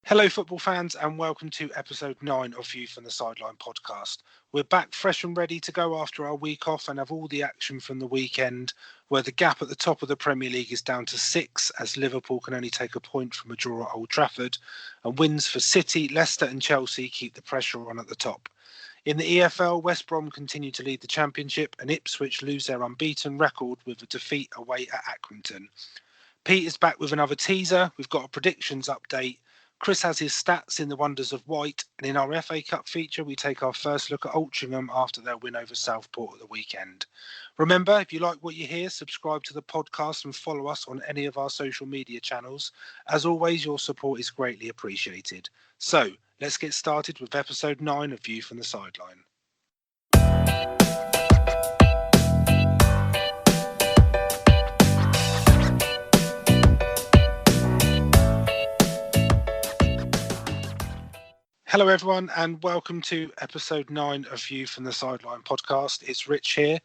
Hello, football fans, and welcome to episode 9 of View from the Sideline podcast. We're back fresh and ready to go after our week off and have all the action from the weekend, where the gap at the top of the Premier League is down to 6, as Liverpool can only take a point from a draw at Old Trafford, and wins for City, Leicester and Chelsea keep the pressure on at the top. In the EFL, West Brom continue to lead the Championship, and Ipswich lose their unbeaten record with a defeat away at Accrington. Pete is back with another teaser. We've got a predictions update. Chris has his stats in the wonders of white, and in our FA Cup feature, we take our first look at Altrincham after their win over Southport at the weekend. Remember, if you like what you hear, subscribe to the podcast and follow us on any of our social media channels. As always, your support is greatly appreciated. So, let's get started with episode 9 of View from the Sideline. Hello, everyone, and welcome to episode 9 of View from the Sideline podcast. It's Rich here,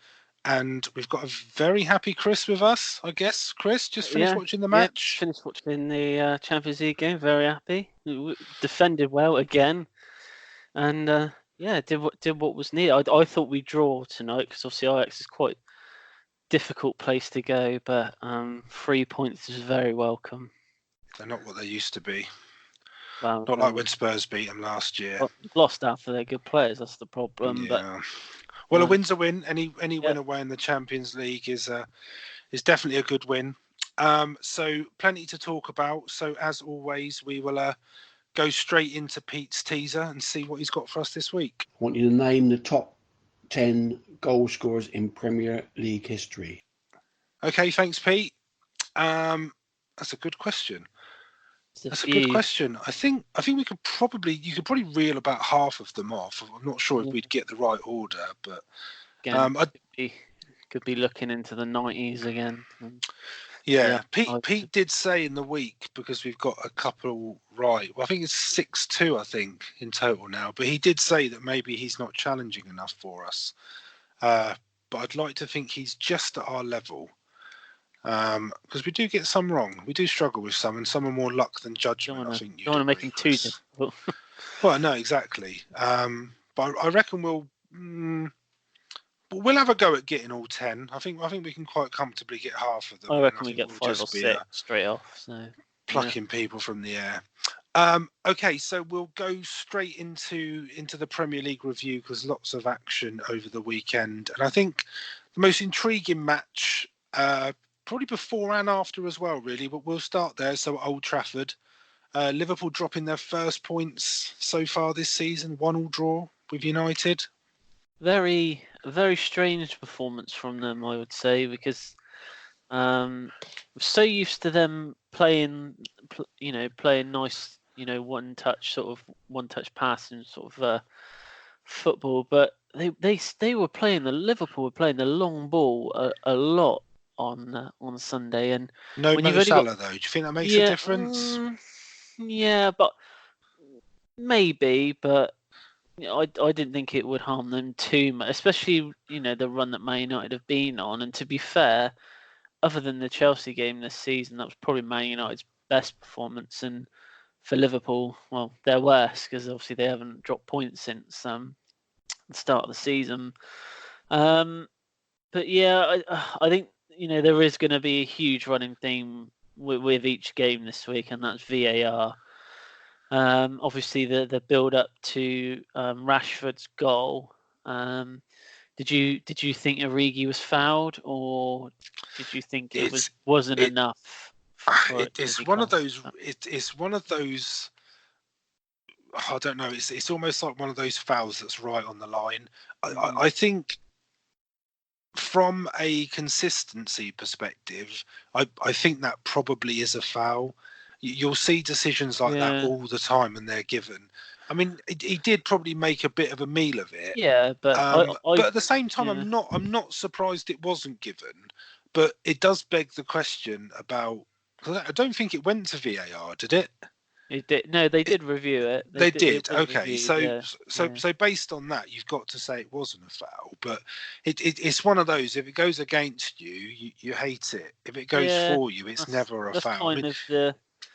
and we've got a very happy Chris with us, I guess. Chris, just finished watching the match? Finished watching the Champions League game, very happy. Defended well again, and did what was needed. I thought we'd draw tonight, because obviously Ajax is quite a difficult place to go, but 3 points is very welcome. They're not what they used to be. Well, not like when Spurs beat them last year. Lost after their good players, that's the problem. Yeah. Well, a win's a win. Any win away in the Champions League is definitely a good win. So plenty to talk about. So as always, we will go straight into Pete's teaser and see what he's got for us this week. I want you to name the top 10 goal scorers in Premier League history. Okay, thanks, Pete. That's a good question. That's a good question. I think you could probably reel about half of them off. I'm not sure if we'd get the right order, but could be looking into the 90s again. Pete did say in the week, because we've got a couple right. Well, I think it's 6-2, I think, in total now. But he did say that maybe he's not challenging enough for us. But I'd like to think he's just at our level. Because we do get some wrong. We do struggle with some, and some are more luck than judgment. I think you don't want to make them too difficult. Well, no, exactly. But I reckon we'll have a go at getting all 10. I think we can quite comfortably get half of them. I reckon we get 5 or 6 straight off. So plucking people from the air. Okay, so we'll go straight into the Premier League review, because lots of action over the weekend, and I think the most intriguing match. Probably before and after as well, really, but we'll start there. So Old Trafford, Liverpool dropping their first points so far this season, 1-1 draw with United. Very, very strange performance from them, I would say, because we're so used to them playing nice, one-touch passing sort of football, but they were playing Liverpool were playing the long ball a lot on Sunday, and no Mo Salah though. Do you think that makes a difference? Yeah, but maybe. But I didn't think it would harm them too much, especially the run that Man United have been on. And to be fair, other than the Chelsea game this season, that was probably Man United's best performance. And for Liverpool, well, they're worse, because obviously they haven't dropped points since the start of the season. But yeah, I think. There is going to be a huge running theme with each game this week, and that's VAR. Obviously, the build up to Rashford's goal. Did you think Origi was fouled, or did you think it wasn't enough? It's one of those. It's one of those. I don't know. It's almost like one of those fouls that's right on the line. I think. From a consistency perspective, I think that probably is a foul. You'll see decisions like that all the time, and they're given. I mean, he did probably make a bit of a meal of it. Yeah, but but at the same time, I'm not surprised it wasn't given. But it does beg the question about. I don't think it went to VAR, did it? It did. No, they did review it. They did. Okay, reviewed, so based on that, you've got to say it wasn't a foul. But it's one of those. If it goes against you, you hate it. If it goes for you, it's never a foul. Kind of the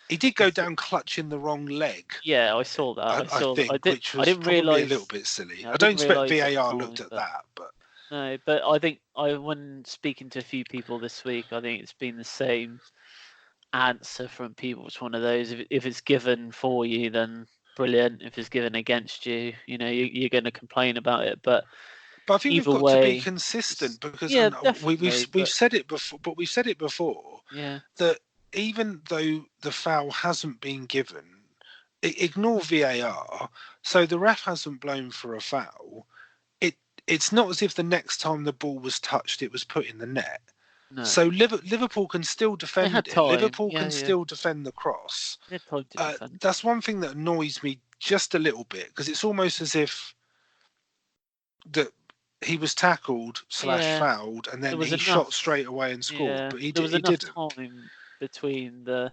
He did go down clutching the wrong leg. Yeah, I saw that. I think, which was probably realise, a little bit silly. yeah, I don't expect realise at the VAR time, looked at but- that, but No, but I think when speaking to a few people this week, I think it's been the same answer from people. It's one of those, if it's given for you, then brilliant. If it's given against you, you're going to complain about it. But I think we've either got to be way, consistent because yeah, we've definitely. said it before, but we've said it before Yeah, that even though the foul hasn't been given, ignore VAR. So the ref hasn't blown for a foul. It's not as if the next time the ball was touched, it was put in the net. no, So Liverpool can still defend had it. time. Liverpool Yeah, can yeah. still defend the cross. they had time to defend. That's one thing that annoys me just a little bit because it's almost as if that he was tackled / Yeah. fouled and then There was he enough- shot straight away and scored. Yeah, But he there was he enough didn't. time between the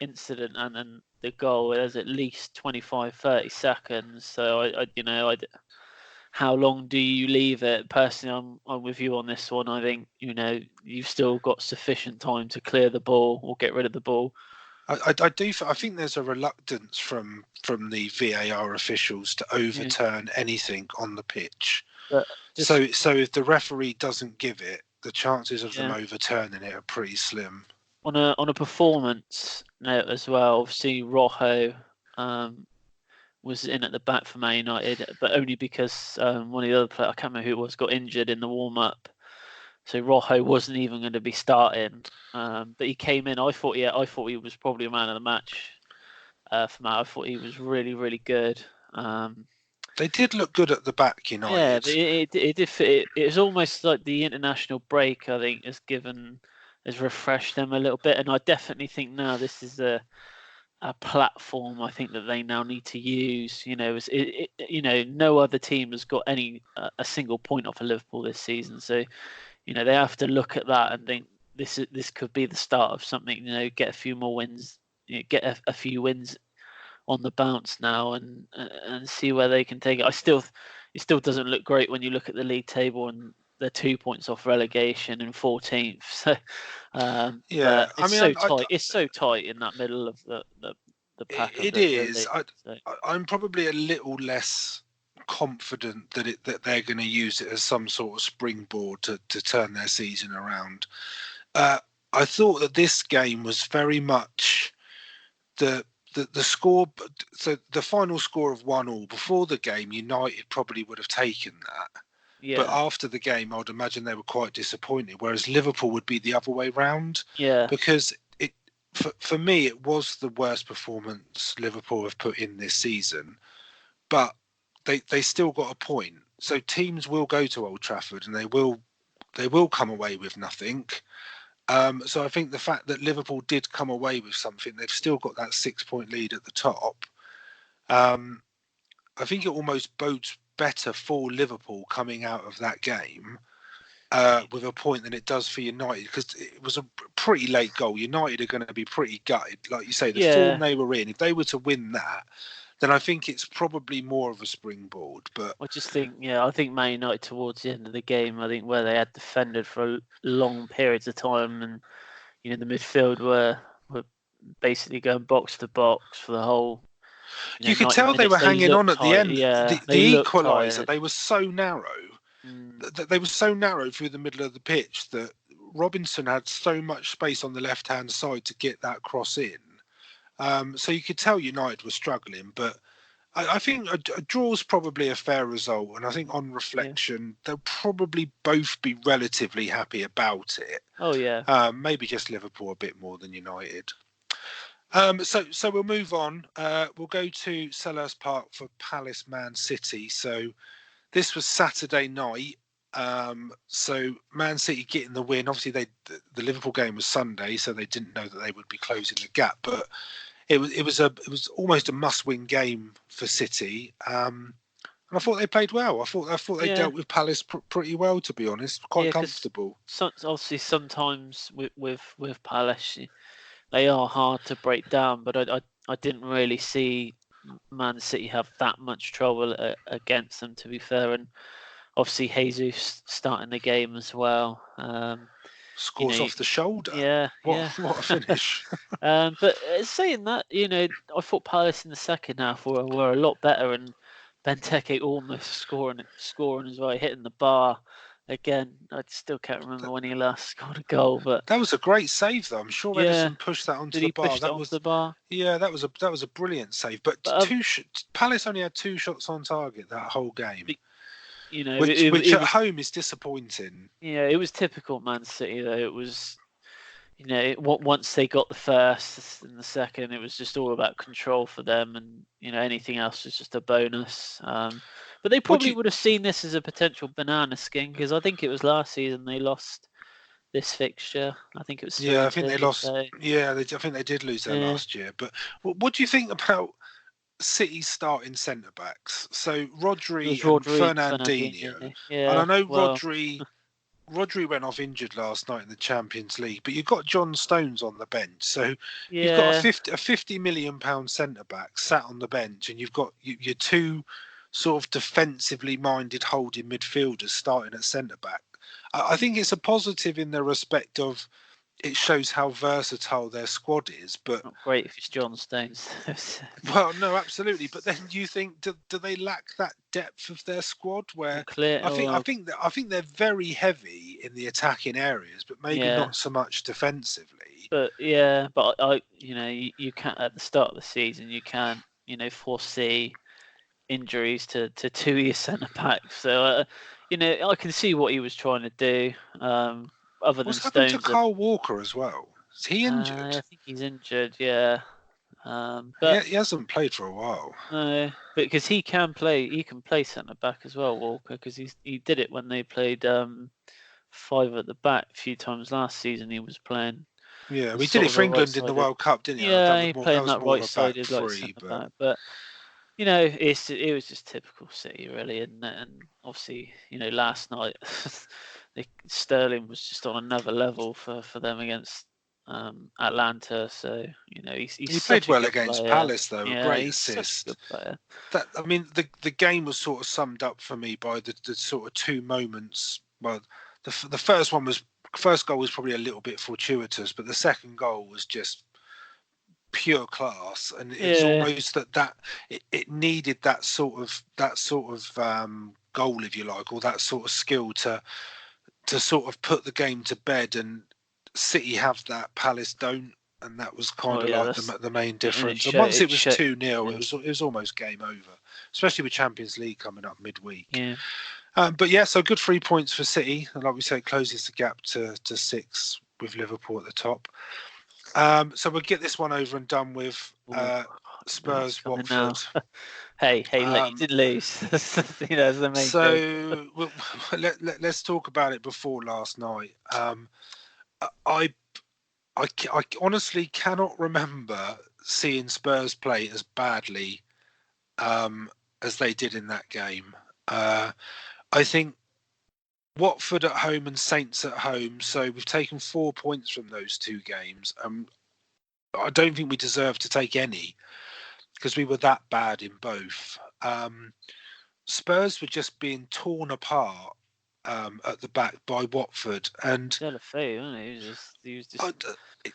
incident and the goal. There's at least 25, 30 seconds. So how long do you leave it? Personally, I'm with you on this one. I think you've still got sufficient time to clear the ball or get rid of the ball. I think there's a reluctance from the VAR officials to overturn anything on the pitch. But So if the referee doesn't give it, the chances of them overturning it are pretty slim. On a performance note as well, obviously Rojo was in at the back for Man United, but only because one of the other players, I can't remember who it was, got injured in the warm up. So Rojo wasn't even going to be starting, but he came in. I thought he was probably a man of the match for Matt. I thought he was really, really good. They did look good at the back, United. Yeah, it did fit. It was almost like the international break, I think, has refreshed them a little bit, and I definitely think now this is a platform I think that they now need to use. No other team has got a single point off of Liverpool this season, so they have to look at that and think this could be the start of something. Get a few more wins, get a few wins on the bounce now, and see where they can take it. It still doesn't look great when you look at the league table and they're 2 points off relegation and 14th. So yeah, but tight. It's so tight in that middle of the pack. It is. I'm probably a little less confident that they're going to use it as some sort of springboard to turn their season around. I thought that this game was very much the score. So the final score of 1-1 before the game, United probably would have taken that. Yeah. But after the game, I would imagine they were quite disappointed. Whereas Liverpool would be the other way round. Yeah. Because for me, it was the worst performance Liverpool have put in this season. But they still got a point. So teams will go to Old Trafford and they will come away with nothing. So I think the fact that Liverpool did come away with something, they've still got that 6-point lead at the top. I think it almost bodes better for Liverpool coming out of that game with a point than it does for United, because it was a pretty late goal. United are going to be pretty gutted. Like you say, the form they were in, if they were to win that, then I think it's probably more of a springboard. But I just think, I think Man United towards the end of the game, I think where they had defended for long periods of time, and the midfield were basically going box to box for the whole. You could tell they were hanging on at the end. Yeah, the equaliser, they were so narrow. Mm. They were so narrow through the middle of the pitch that Robinson had so much space on the left-hand side to get that cross in. So you could tell United were struggling, but I think a draw's probably a fair result, and I think on reflection, they'll probably both be relatively happy about it. Oh yeah. Maybe just Liverpool a bit more than United. So we'll move on. We'll go to Selhurst Park for Palace Man City. So this was Saturday night. So Man City getting the win. Obviously, the Liverpool game was Sunday, so they didn't know that they would be closing the gap. But it was almost a must-win game for City. And I thought they played well. I thought they dealt with Palace pretty well, to be honest. Quite comfortable. Obviously, sometimes with Palace, they are hard to break down. But I didn't really see Man City have that much trouble against them, to be fair. And obviously Jesus starting the game as well. Scores off the shoulder. Yeah, what a finish. But saying that, I thought Palace in the second half were a lot better, and Benteke almost scoring as well, hitting the bar again. I still can't remember when he last scored a goal, but that was a great save, though. I'm sure Edison pushed that onto did the he bar. push that onto the bar? Yeah, that was a brilliant save. But Palace only had 2 shots on target that whole game. Which at home is disappointing. Yeah, it was typical Man City though. It was, once they got the first and the second, it was just all about control for them, and anything else was just a bonus. But they probably would have seen this as a potential banana skin, because I think it was last season they lost this fixture. I think it was 3-2, I think they lost. So. Yeah, I think they did lose their last year. But what do you think about City's starting centre backs? So Rodri and Fernandinho. Yeah, and I know Rodri went off injured last night in the Champions League, but you've got John Stones on the bench, so you've got a £50 million centre back sat on the bench, and you've got your 2 sort of defensively minded holding midfielders starting at centre back. I think it's a positive in the respect of it shows how versatile their squad is, but not great if it's John Stones. Well, no, absolutely. But then you think, do they lack that depth of their squad? Where I think they're very heavy in the attacking areas, but maybe not so much defensively. But you can't at the start of the season. You can't foresee injuries to 2 of your centre backs. So I can see what he was trying to do. What's happened to Kyle Walker as well? Is he injured? I think he's injured, yeah. But he hasn't played for a while. No, because he can play centre back as well, Walker, because he did it when they played 5 at the back a few times last season. He was playing. Yeah, we did it for England in the World Cup, didn't he? Yeah, he played on that right-sided centre back, but. It was just typical City, really, and obviously, last night Sterling was just on another level for them against Atlanta. So he played well against player. Palace, though. Yeah, a great assist. The game was sort of summed up for me by the sort of 2 moments. Well, the first goal was probably a little bit fortuitous, but the second goal was just pure class, and it's almost that it needed that sort of goal, if you like, or that sort of skill to sort of put the game to bed. And City have that, Palace don't, and that was kind of the main difference. And once it was 2-0, it was almost game over, especially with Champions League coming up midweek. Yeah. So good 3 points for City, and like we say, it closes the gap to 6 with Liverpool at the top. So we'll get this one over and done with. Spurs Watford. hey, look, you did lose. That's the main thing. Let's talk about it before last night. I honestly cannot remember seeing Spurs play as badly as they did in that game. I think Watford at home and Saints at home, so we've taken 4 points from those 2 games. I don't think we deserve to take any because we were that bad in both. Spurs were just being torn apart at the back by Watford, and he was just...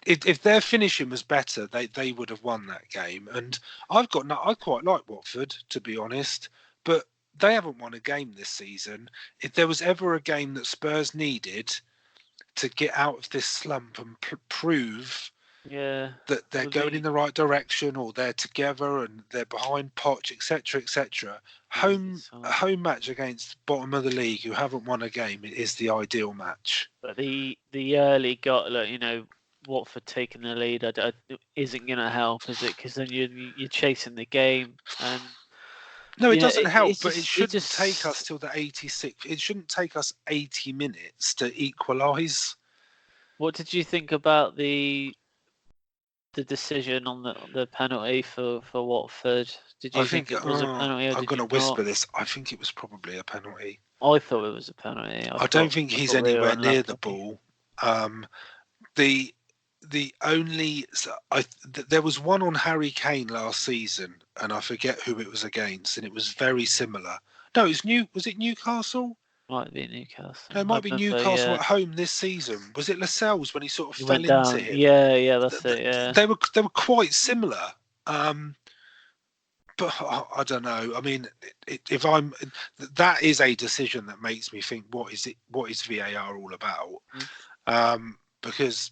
if their finishing was better, they would have won that game. And I quite like Watford, to be honest, but they haven't won a game this season. If there was ever a game that Spurs needed to get out of this slump and prove that they're going in the right direction, or they're together and they're behind Poch, etc., home match against bottom of the league who haven't won a game is the ideal match. But the early Watford taking the lead isn't going to help, is it? Because then you're chasing the game. And no, it doesn't help, but it shouldn't take us till the 86th. It shouldn't take us 80 minutes to equalise. What did you think about the decision on the penalty for Watford? Did you think it was a penalty? I'm going to whisper this. I think it was probably a penalty. I thought it was a penalty. I don't think he's anywhere near the ball. There was one on Harry Kane last season, and I forget who it was against, and it was very similar. No, was it Newcastle? Might be Newcastle. No, it might be Newcastle at home this season. Was it Lascelles when he sort of He fell went down. into him? Yeah, that's it. Yeah, They were quite similar. But I don't know. I mean, if I'm, that is a decision that makes me think, what is VAR all about? Because,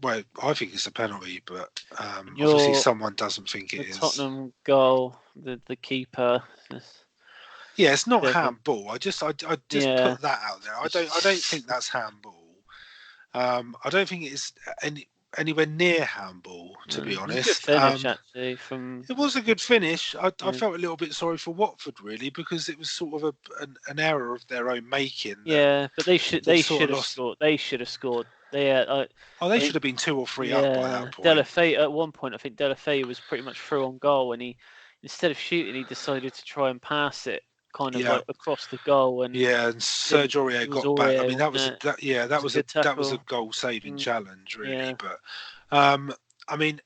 well, I think it's a penalty, but obviously someone doesn't think it is. The Tottenham goal, the keeper. Yeah, it's not handball. I just put that out there. I don't think that's handball. I don't think it's anywhere near handball, to be honest. It was a good finish, actually. It was a good finish. I felt a little bit sorry for Watford, really, because it was sort of an error of their own making. Yeah, but they should have scored. They should have scored. They should have been 2 or 3 up by that point. Deulofeu, at one point, I think Deulofeu was pretty much through on goal, and instead of shooting, he decided to try and pass it kind of like across the goal. And and Serge Aurier got back. I mean, that was a goal saving challenge, really. Yeah. But I mean,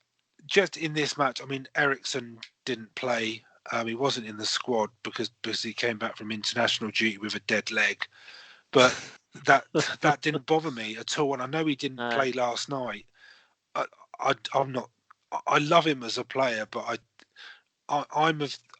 just in this match, I mean, Eriksen didn't play. He wasn't in the squad because he came back from international duty with a dead leg. But that didn't bother me at all. And I know he didn't play last night. I'm not. I love him as a player, but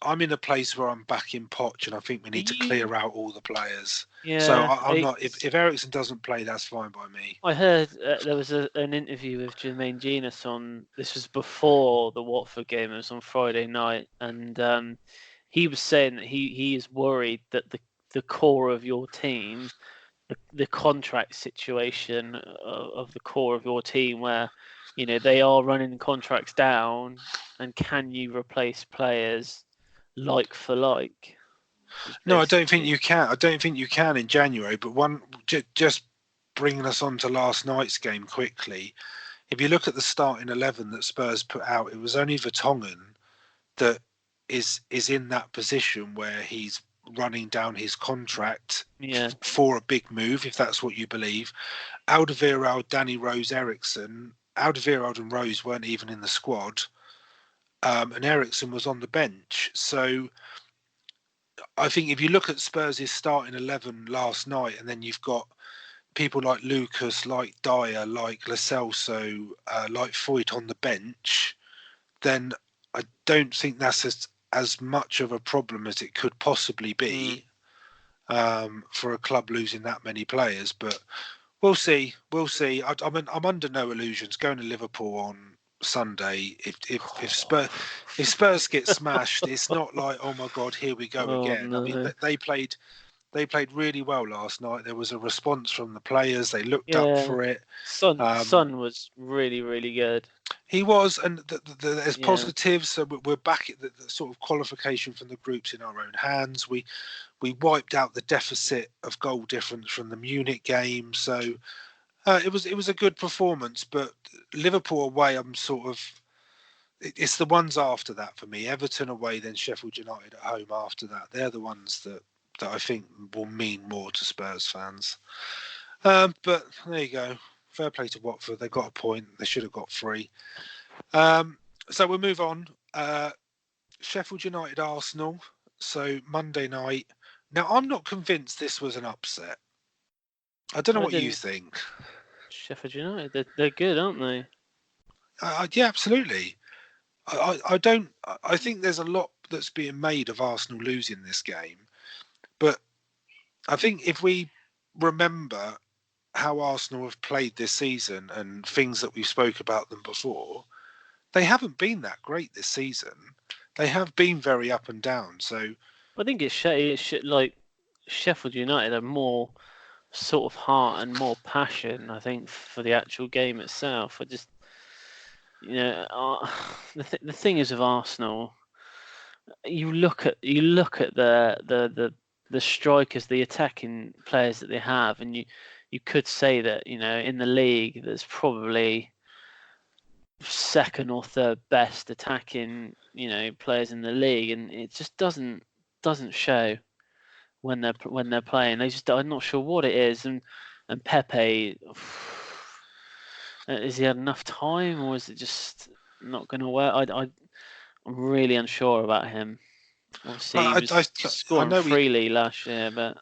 I'm in a place where I'm backing Poch, and I think we need to clear out all the players. Yeah, so I'm not. If Eriksen doesn't play, that's fine by me. I heard there was an interview with Jermaine Genius on. This was before the Watford game. It was on Friday night, and he was saying that he is worried that the core of your team, the contract situation of the core of your team, where they are running contracts down, and can you replace players like for like? No, I don't think you can. I don't think you can in January. But just bringing us on to last night's game quickly, if you look at the starting 11 that Spurs put out, it was only Vertonghen that is in that position where he's running down his contract for a big move, if that's what you believe. Alderweireld, Danny Rose, Eriksen. Alderweireld and Rose weren't even in the squad, and Eriksen was on the bench. So I think if you look at Spurs' starting 11 last night, and then you've got people like Lucas, like Dyer, like Lo Celso, like Foyt on the bench, then I don't think that's as much of a problem as it could possibly be for a club losing that many players. But we'll see. I'm under no illusions going to Liverpool on Sunday. If Spurs get smashed, it's not like, oh my God, here we go again. No. I mean, they played really well last night. There was a response from the players. They looked up for it. Son was really, really good. He was, and there's positives. So we're back at the sort of qualification from the groups in our own hands. We wiped out the deficit of goal difference from the Munich game. So it was a good performance. But Liverpool away, I'm sort of, it's the ones after that for me. Everton away, then Sheffield United at home after that. They're the ones that I think will mean more to Spurs fans. But there you go. Fair play to Watford. They got a point. They should have got 3. So we'll move on. Sheffield United, Arsenal. So Monday night. Now, I'm not convinced this was an upset. I don't know what you think. Sheffield United, they're good, aren't they? Yeah, absolutely. I think there's a lot that's being made of Arsenal losing this game. But I think if we remember how Arsenal have played this season and things that we've spoke about them before, they haven't been that great this season. They have been very up and down. So I think it's like Sheffield United are more sort of heart and more passion, I think, for the actual game itself. I just, the thing is with Arsenal, you look at the strikers, the attacking players that they have, and you could say that in the league there's probably second or third best attacking players in the league, and it just doesn't show when they're playing. I'm not sure what it is, and Pepe, has he had enough time, or is it just not going to work? I'm really unsure about him. Obviously, he was scoring freely last year, but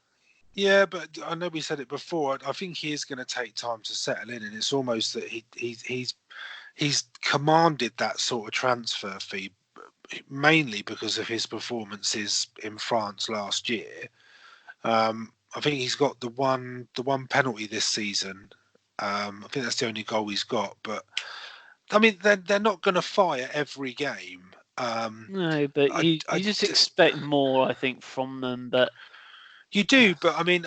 Yeah, but I know we said it before. I think he is going to take time to settle in, and it's almost that he's commanded that sort of transfer fee mainly because of his performances in France last year. I think he's got the one penalty this season. I think that's the only goal he's got. But I mean, they're not going to fire every game. No, but you just expect more, I think, from them. But you do, but I mean,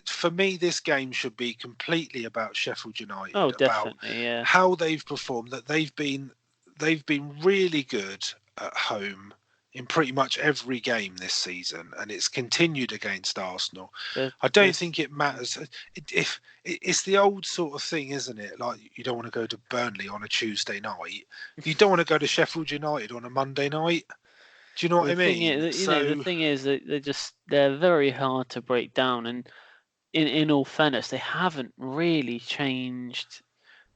for me, this game should be completely about Sheffield United, about yeah. how they've performed. That they've been really good at home in pretty much every game this season, and it's continued against Arsenal. I don't think it matters. If it's the old sort of thing, isn't it? Like, you don't want to go to Burnley on a Tuesday night. You don't want to go to Sheffield United on a Monday night. Do you know what I mean? The thing is that they're very hard to break down, and in all fairness, they haven't really changed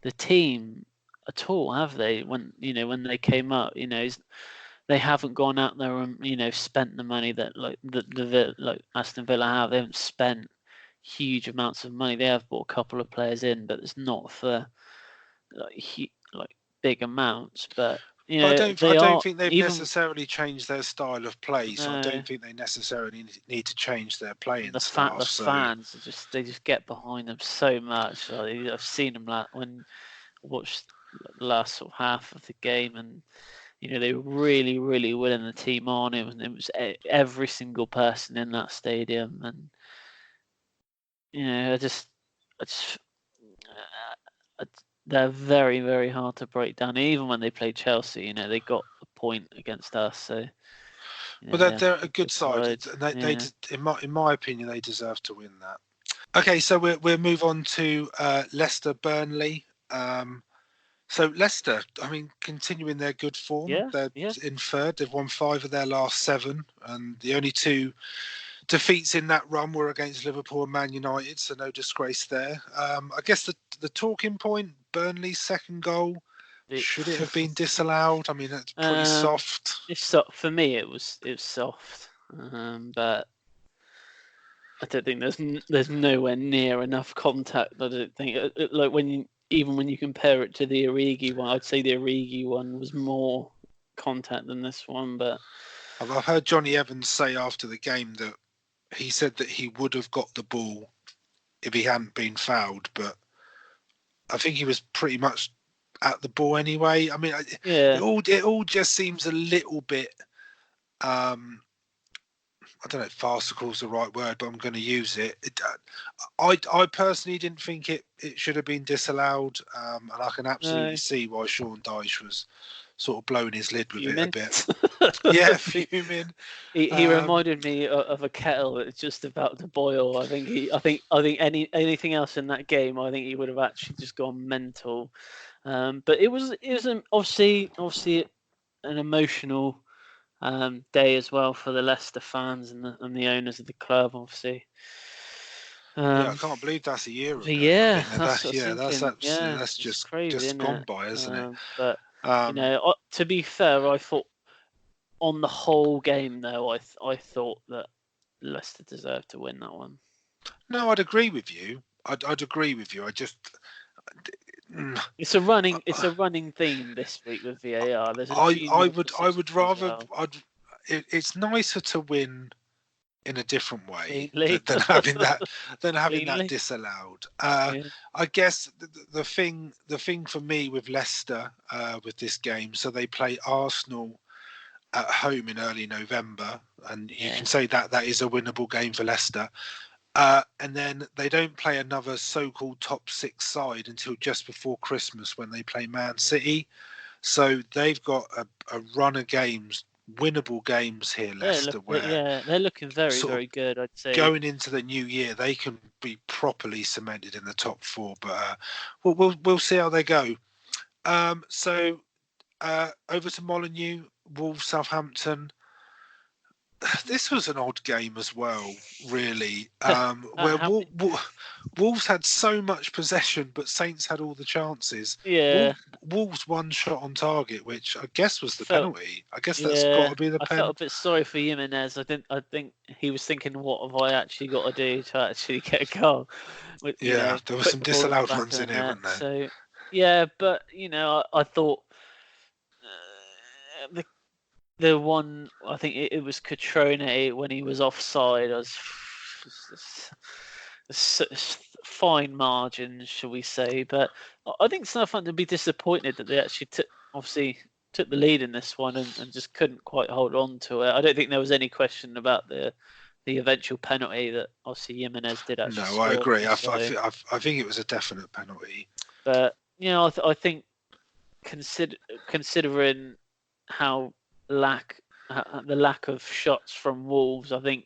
the team at all, have they? When they came up, they haven't gone out there and spent the money that like like Aston Villa have. They haven't spent huge amounts of money. They have bought a couple of players in, but it's not for like big amounts. But I don't think they've necessarily changed their style of play. So I don't think they necessarily need to change their playing style. The fans they just get behind them so much. I've seen them when I watched the last sort of half of the game, and they were really, really willing the team on. It was every single person in that stadium, and they're very, very hard to break down. Even when they played Chelsea, they got a point against us. So, but they're a good side. They in my opinion, they deserve to win that. Okay, so we'll move on to Leicester Burnley. So Leicester, I mean, continuing their good form. They're in third. They've won 5 of their last 7, and the only 2 defeats in that run were against Liverpool and Man United, so no disgrace there. I guess the talking point, Burnley's second goal, should it have been disallowed? I mean, that's pretty soft. For me, it was soft, but I don't think there's nowhere near enough contact. I don't think like even when you compare it to the Origi one, I'd say the Origi one was more contact than this one. But I've heard Johnny Evans say after the game that he said that he would have got the ball if he hadn't been fouled, but I think he was pretty much at the ball anyway. I mean, it all just seems a little bit. I don't know if farcical is the right word, but I'm going to use it. I personally didn't think it should have been disallowed, and I can absolutely see why Sean Dyche was sort of blowing his lid with it a bit. Yeah, fuming. He reminded me of a kettle that's just about to boil. I think anything else in that game, I think he would have actually just gone mental. But it was obviously an emotional day as well for the Leicester fans and the owners of the club, obviously. I can't believe that's a year ago. Yeah, that's just crazy, just gone by, isn't it? But to be fair, I thought on the whole game though, I thought that Leicester deserved to win that one. No, I'd agree with you. I'd agree with you. It's a running theme this week with VAR. I would rather. It's nicer to win in a different way than having that disallowed. I guess the thing for me with Leicester with this game, so they play Arsenal at home in early November, and you can say that is a winnable game for Leicester. And then they don't play another so-called top 6 side until just before Christmas when they play Man City. So they've got a run of games, winnable games here, Leicester. They're looking very, very good, I'd say. Going into the new year, they can be properly cemented in the top 4. But we'll see how they go. So over to Molineux, Wolves, Southampton. this was an odd game as well, really, where How, Wolves had so much possession, but Saints had all the chances. yeah, Wolves one shot on target, which I guess was the felt penalty. I guess that's got yeah. to be the I felt pen. a bit sorry for Jimenez. I think he was thinking, what have I actually got to do to actually get a goal? With, Yeah, there were put some the ball at the disallowed back ones of the in here, net. weren't there? So yeah, but I thought the one, I think it was Catrone when he was offside. I was fine margins, shall we say? But I think Southampton would be disappointed that they actually obviously took the lead in this one and just couldn't quite hold on to it. I don't think there was any question about the eventual penalty that obviously Jimenez did actually No, I score. agree. I So, think it was a definite penalty. but I think considering how the lack of shots from Wolves, I think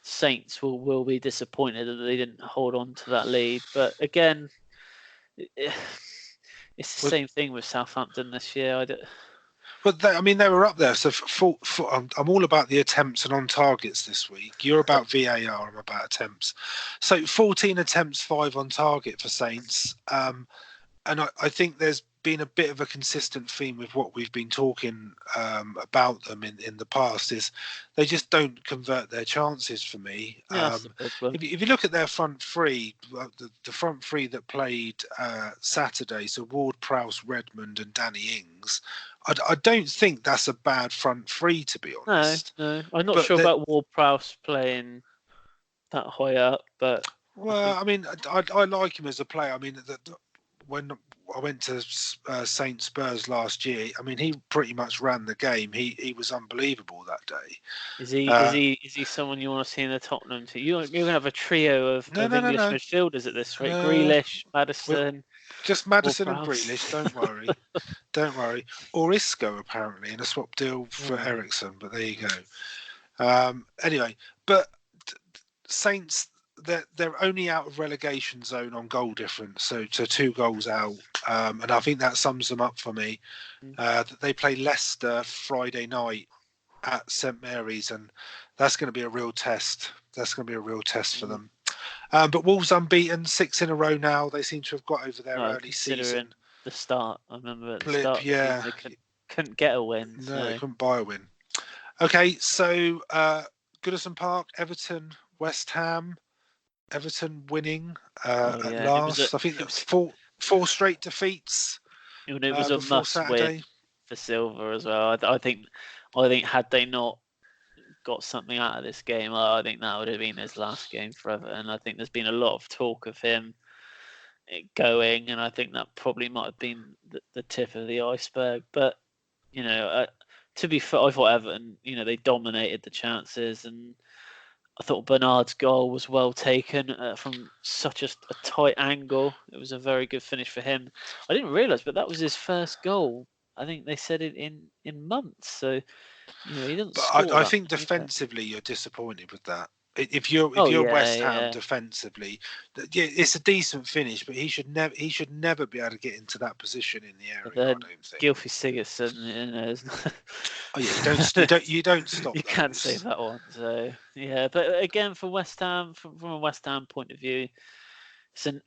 Saints will be disappointed that they didn't hold on to that lead. But again, it's the same thing with Southampton this year. But they were up there. So I'm all about the attempts and on targets this week. You're about VAR. I'm about attempts. So 14 attempts, 5 on target for Saints. And I think there's been a bit of a consistent theme with what we've been talking about them in the past is they just don't convert their chances for me. That's the problem. If you look at their front three, the front three that played Saturday, so Ward-Prowse, Redmond and Danny Ings, I don't think that's a bad front three, to be honest. No. I'm not sure about Ward-Prowse playing that high up, but I like him as a player. When I went to Saint Spurs last year, he pretty much ran the game. He was unbelievable that day. Is he someone you want to see in the Tottenham team? You're gonna have a trio of English midfielders at this rate. Grealish, Maddison. Just Maddison and Grealish. Don't worry. Or Isco apparently in a swap deal for Ericsson. But there you go. Anyway, but Saints. They're only out of relegation zone on goal difference, so 2 goals out, and I think that sums them up for me. They play Leicester Friday night at St Mary's, and that's going to be a real test. That's going to be a real test for them. But Wolves unbeaten, 6 in a row now. They seem to have got over their early season. The start, I remember at the start, they couldn't get a win. No, they couldn't buy a win. Okay, so Goodison Park, Everton, West Ham. Everton winning at last. I think it was 4 straight defeats. It was a must-win for Silva as well. I think had they not got something out of this game, I think that would have been his last game forever. And I think there's been a lot of talk of him going, and I think that probably might have been the tip of the iceberg. But to be fair, I thought Everton, they dominated the chances, and I thought Bernard's goal was well taken from such a tight angle. It was a very good finish for him. I didn't realise, but that was his first goal. I think they said it in months. So he didn't score. I think defensively, you're disappointed with that. If you're West Ham defensively, it's a decent finish, but he should never be able to get into that position in the area. I don't think. Gylfi Sigurdsson, Oh yeah, you don't stop. You can't save that one. So yeah, but again, for West Ham, from a West Ham point of view,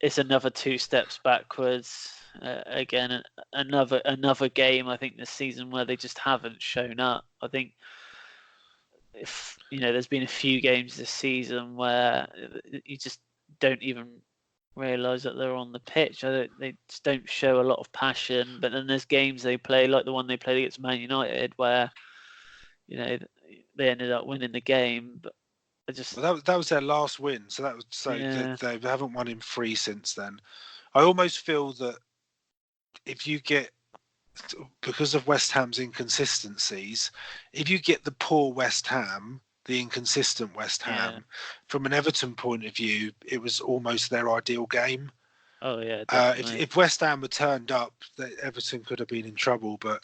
it's another 2 steps backwards. Again, another game. I think this season where they just haven't shown up. I think if there's been a few games this season where you just don't even realise that they're on the pitch. They just don't show a lot of passion. But then there's games they play, like the one they played against Man United, where they ended up winning the game. But that was their last win, so that was they haven't won in 3 since then. I almost feel that if you get, because of West Ham's inconsistencies, if you get the poor West Ham, the inconsistent West Ham, from an Everton point of view, it was almost their ideal game. Oh yeah. If West Ham had turned up, Everton could have been in trouble. But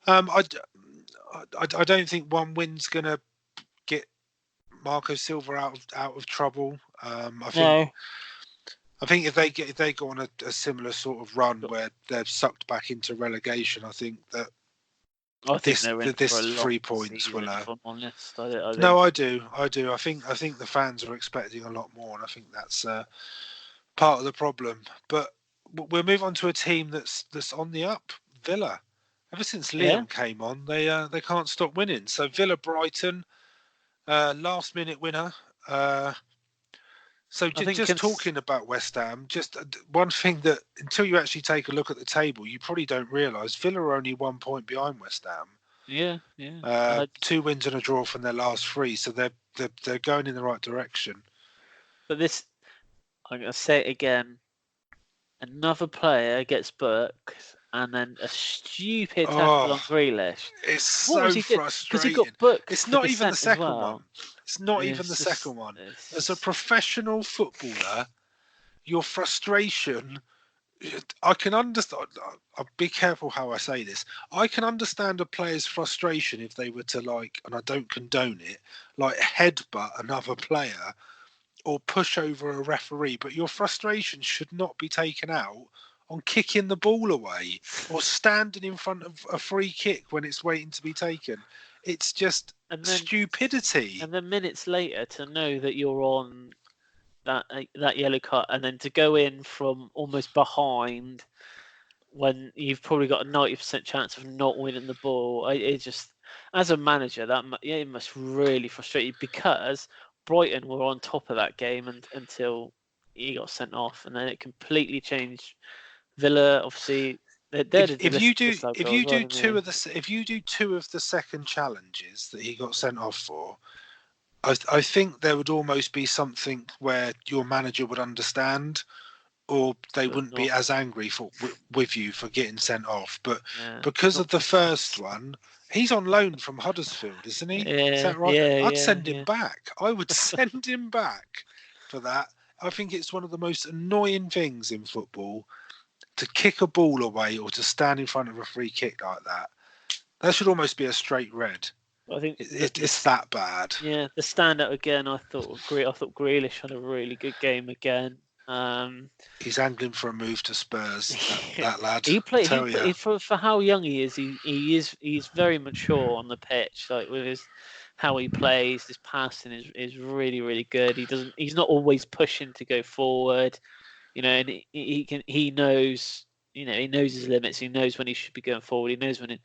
I don't think one win's going to get Marco Silva out of trouble. I think if they go on a similar sort of run where they're sucked back into relegation, I think that I think they're in this for a long 3 points season, will. if I'm honest. I think... No, I do. I think the fans are expecting a lot more, and I think that's part of the problem. But we'll move on to a team that's on the up. Villa. Ever since Leon came on, they can't stop winning. So Villa Brighton, last minute winner. So just talking about West Ham, just one thing that until you actually take a look at the table, you probably don't realise Villa are only 1 point behind West Ham. Yeah. 2 wins and a draw from their last 3, so they're going in the right direction. But this, I'm gonna say it again. Another player gets booked, and then a stupid tackle on Grealish. It's so frustrating. Because he got booked. It's not even the second one. It's not even the second one. As a professional footballer, your frustration, I can understand. I'll be careful how I say this. I can understand a player's frustration if they were to, like, and I don't condone it, like headbutt another player or push over a referee, but your frustration should not be taken out on kicking the ball away or standing in front of a free kick when it's waiting to be taken. It's just stupidity. And then minutes later to know that you're on that yellow card, and then to go in from almost behind when you've probably got a 90% chance of not winning the ball. It just, as a manager, it must really frustrate you, because Brighton were on top of that game until he got sent off, and then it completely changed. Villa, obviously, if you do two of the second challenges that he got sent off for, I think there would almost be something where your manager would understand, or they wouldn't be as angry with you for getting sent off. But because of the first one, he's on loan from Huddersfield, isn't he? Is that right? I'd send him back. I would send him back for that. I think it's one of the most annoying things in football to kick a ball away or to stand in front of a free kick like that. That should almost be a straight red. I think it's that bad. Yeah, the standout again. I thought Grealish had a really good game again. He's angling for a move to Spurs. That lad. For how young he is. He's very mature on the pitch. Like with how he plays, his passing is really, really good. He's not always pushing to go forward. And he knows his limits. He knows when he should be going forward. He knows when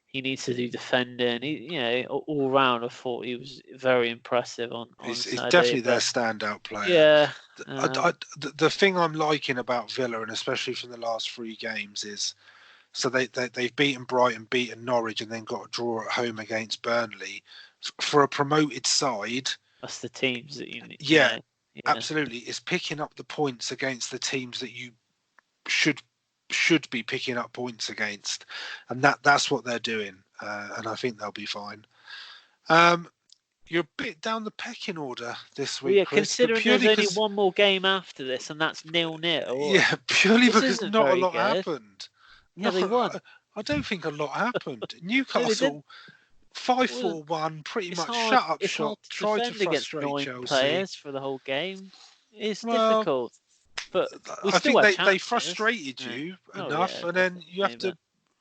he needs to do defending. All round, I thought he was very impressive on He's Saturday, definitely their standout player. Yeah. The thing I'm liking about Villa, and especially from the last 3 games, is so they've beaten Brighton, beaten Norwich, and then got a draw at home against Burnley. For a promoted side, that's the teams that you need. Yeah, absolutely. It's picking up the points against the teams that you should be picking up points against, and that's what they're doing, and I think they'll be fine. You're a bit down the pecking order this week, yeah, Chris, considering there's only one more game after this, and that's 0-0. Yeah, purely because not a lot happened. Yeah, they won. I don't think a lot happened. Newcastle 5-4-1, pretty much shut up shop, tried to frustrate Chelsea. Players for the whole game. It's difficult. But I think they frustrated you enough, and then you have to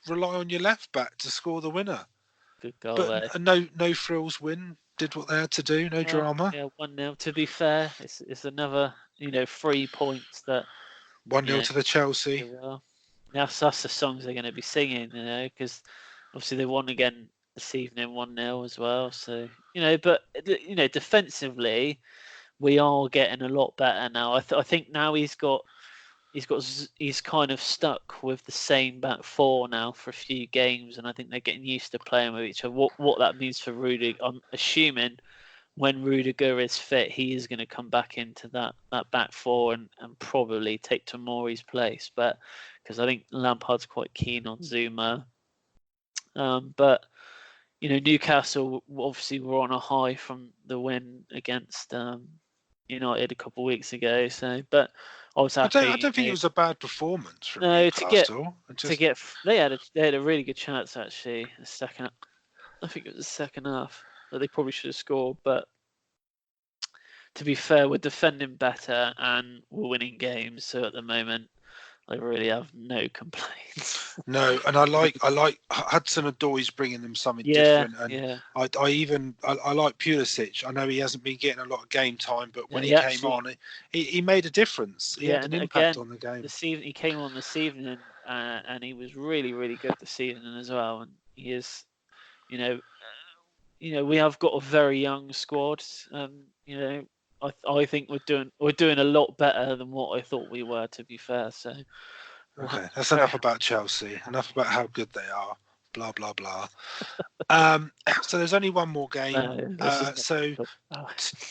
rely on your left back to score the winner. Good goal there. No frills win. Did what they had to do. No drama. Yeah, 1-0. To be fair, it's another 3 points that 1-0 to the Chelsea. That's the songs they're going to be singing, because obviously they won again this evening 1-0 as well. So but defensively, we are getting a lot better now. I think now he's kind of stuck with the same back 4 now for a few games, and I think they're getting used to playing with each other. What that means for Rudiger, I'm assuming when Rudiger is fit, he is going to come back into that back 4 and probably take Tomori's place. But because I think Lampard's quite keen on Zuma. But Newcastle obviously were on a high from the win against United a couple of weeks ago. So, but I was happy. I don't think it was a bad performance from Newcastle. They had a really good chance actually. The second, I think it was the second half that they probably should have scored. But to be fair, we're defending better and we're winning games. So at the moment, I really have no complaints. No, and I like Hudson-Odoi's bringing them something Yeah, different, and yeah. I like Pulisic. I know he hasn't been getting a lot of game time, but when He he came actually, on, he made a difference. He had yeah, an and impact again, on the game. he came on this evening, and he was really, really good this evening as well. And he is, you know, we have got a very young squad. You know, I think we're doing a lot better than what I thought we were. To be fair, so Okay, that's very enough about Chelsea. Enough about how good they are. Blah blah blah. So there's only one more game. this is So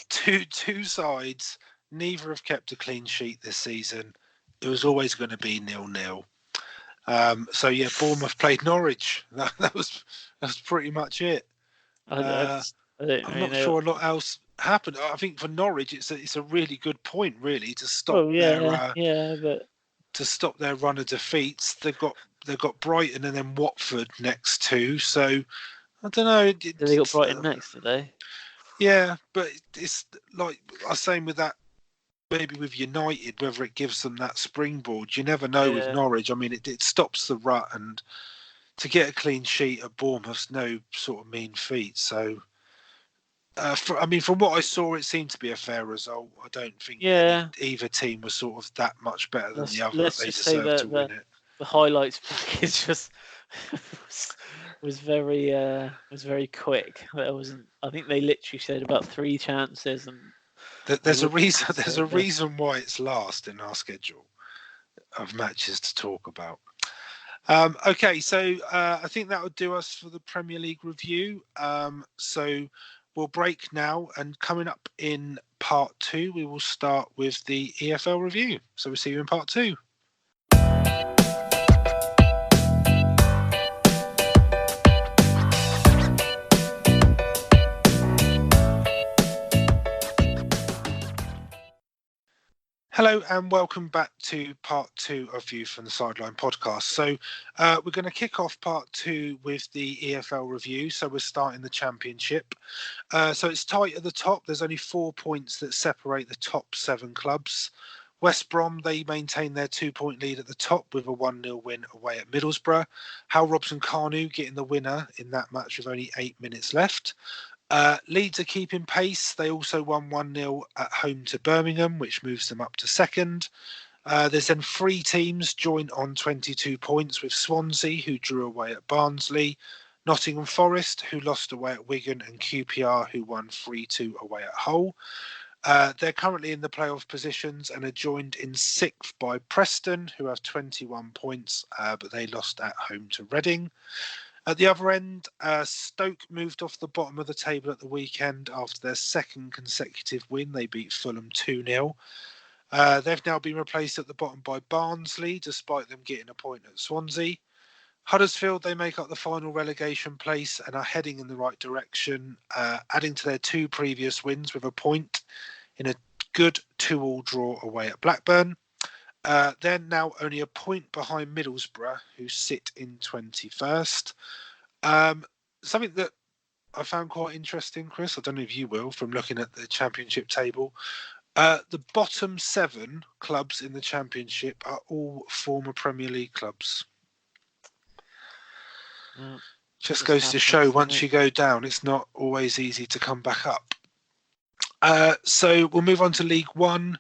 two sides. Neither have kept a clean sheet this season. It was always going to be 0-0. So yeah, Bournemouth played Norwich. That's pretty much it. I don't I'm really not know. sure a lot else happened. I think for Norwich, it's a really good point, really, to stop Well, yeah, but their run of defeats. They've got Brighton and then Watford next too. So I don't know. they got Brighton next today. Yeah, but it's like I was saying with that. Maybe with United, whether it gives them that springboard, you never know with Norwich. I mean, it stops the rut, and to get a clean sheet at Bournemouth's no sort of mean feat. So, from what I saw, it seemed to be a fair result. I don't think either team was sort of that much better than the other. Let's They just say deserved to win it. the highlights package just was very quick. There wasn't. I think they literally said about 3 chances and. There's a reason. There's a reason why it's last in our schedule of matches to talk about. Okay, so I think that would do us for the Premier League review. So we'll break now, and coming up in part 2, we will start with the EFL review. So we'll see you in part 2. Hello and welcome back to part 2 of View from the Sideline podcast. So we're going to kick off part 2 with the EFL review. So we're starting the Championship. So it's tight at the top. There's only 4 points that separate the top 7 clubs. West Brom, they maintain their 2-point lead at the top with a 1-0 win away at Middlesbrough. Hal Robson-Kanu getting the winner in that match with only 8 minutes left. Leeds are keeping pace. They also won 1-0 at home to Birmingham, which moves them up to second. There's then 3 teams joint on 22 points with Swansea, who drew away at Barnsley, Nottingham Forest, who lost away at Wigan, and QPR, who won 3-2 away at Hull. They're currently in the playoff positions and are joined in 6th by Preston, who have 21 points, but they lost at home to Reading. At the other end, Stoke moved off the bottom of the table at the weekend after their 2nd consecutive win. They beat Fulham 2-0. They've now been replaced at the bottom by Barnsley, despite them getting a point at Swansea. Huddersfield, they make up the final relegation place and are heading in the right direction, adding to their 2 previous wins with a point in a good 2-2 draw away at Blackburn. They're now only a point behind Middlesbrough, who sit in 21st. Something that I found quite interesting, Chris, I don't know if you will, from looking at the Championship table. The bottom 7 clubs in the Championship are all former Premier League clubs. Just goes to show once you go down, it's not always easy to come back up. So we'll move on to League One.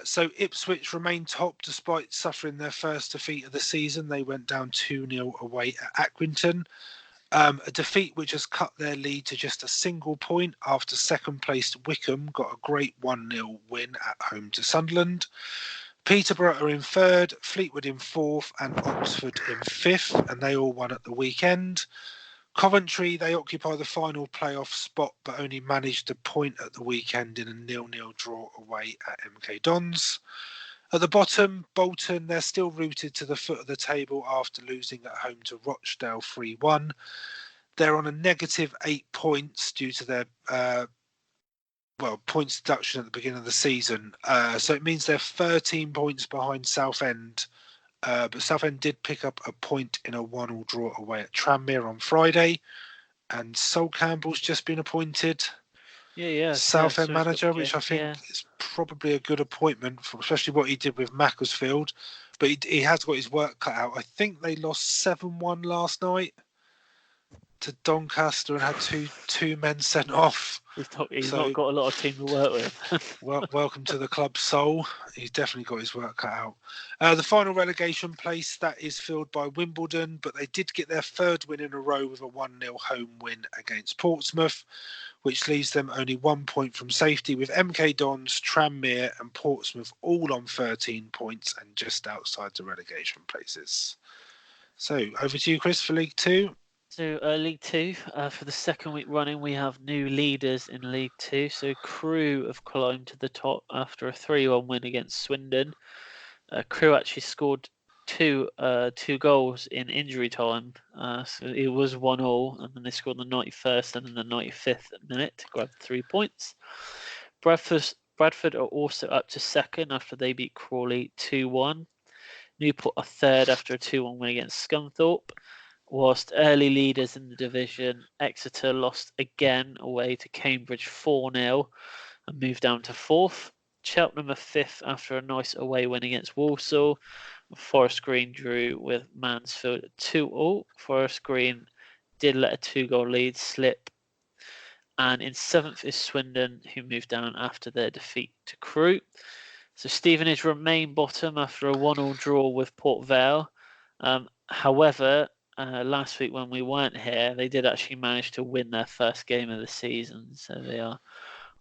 So Ipswich remain top despite suffering their first defeat of the season. They went down 2-0 away at Accrington. A defeat which has cut their lead to just a single point after second-placed Wickham got a great 1-0 win at home to Sunderland. Peterborough are in 3rd, Fleetwood in 4th, and Oxford in 5th, and they all won at the weekend. Coventry, they occupy the final playoff spot, but only managed a point at the weekend in a 0-0 draw away at MK Dons. At the bottom, Bolton, they're still rooted to the foot of the table after losing at home to Rochdale 3-1. They're on a negative 8 points due to their points deduction at the beginning of the season. So it means they're 13 points behind Southend. But Southend did pick up a point in a 1-1 draw away at Tranmere on Friday. And Sol Campbell's just been appointed Southend manager, which I think is probably a good appointment, especially what he did with Macclesfield. but he has got his work cut out. I think they lost 7-1 last night to Doncaster and had two men sent off. He's not got a lot of team to work with. Welcome to the club, Soul. He's definitely got his work cut out. The final relegation place, that is filled by Wimbledon, but they did get their third win in a row with a 1-0 home win against Portsmouth, which leaves them only 1 point from safety, with MK Dons, Tranmere and Portsmouth all on 13 points and just outside the relegation places. So over to you, Chris, for League Two. So League Two, for the second week running, we have new leaders in League Two. So Crewe have climbed to the top after a 3-1 win against Swindon. Crewe actually scored two goals in injury time. So it was 1-1, and then they scored in the 91st and then the 95th minute to grab 3 points. Bradford are also up to second after they beat Crawley 2-1. Newport are third after a 2-1 win against Scunthorpe. Whilst early leaders in the division, Exeter lost again away to Cambridge 4-0 and moved down to fourth. Cheltenham are fifth after a nice away win against Walsall. Forest Green drew with Mansfield 2-2. Forest Green did let a 2-goal lead slip. And in seventh is Swindon, who moved down after their defeat to Crewe. So Stevenage remain bottom after a 1-1 draw with Port Vale. However, last week when we weren't here, they did actually manage to win their first game of the season. So they are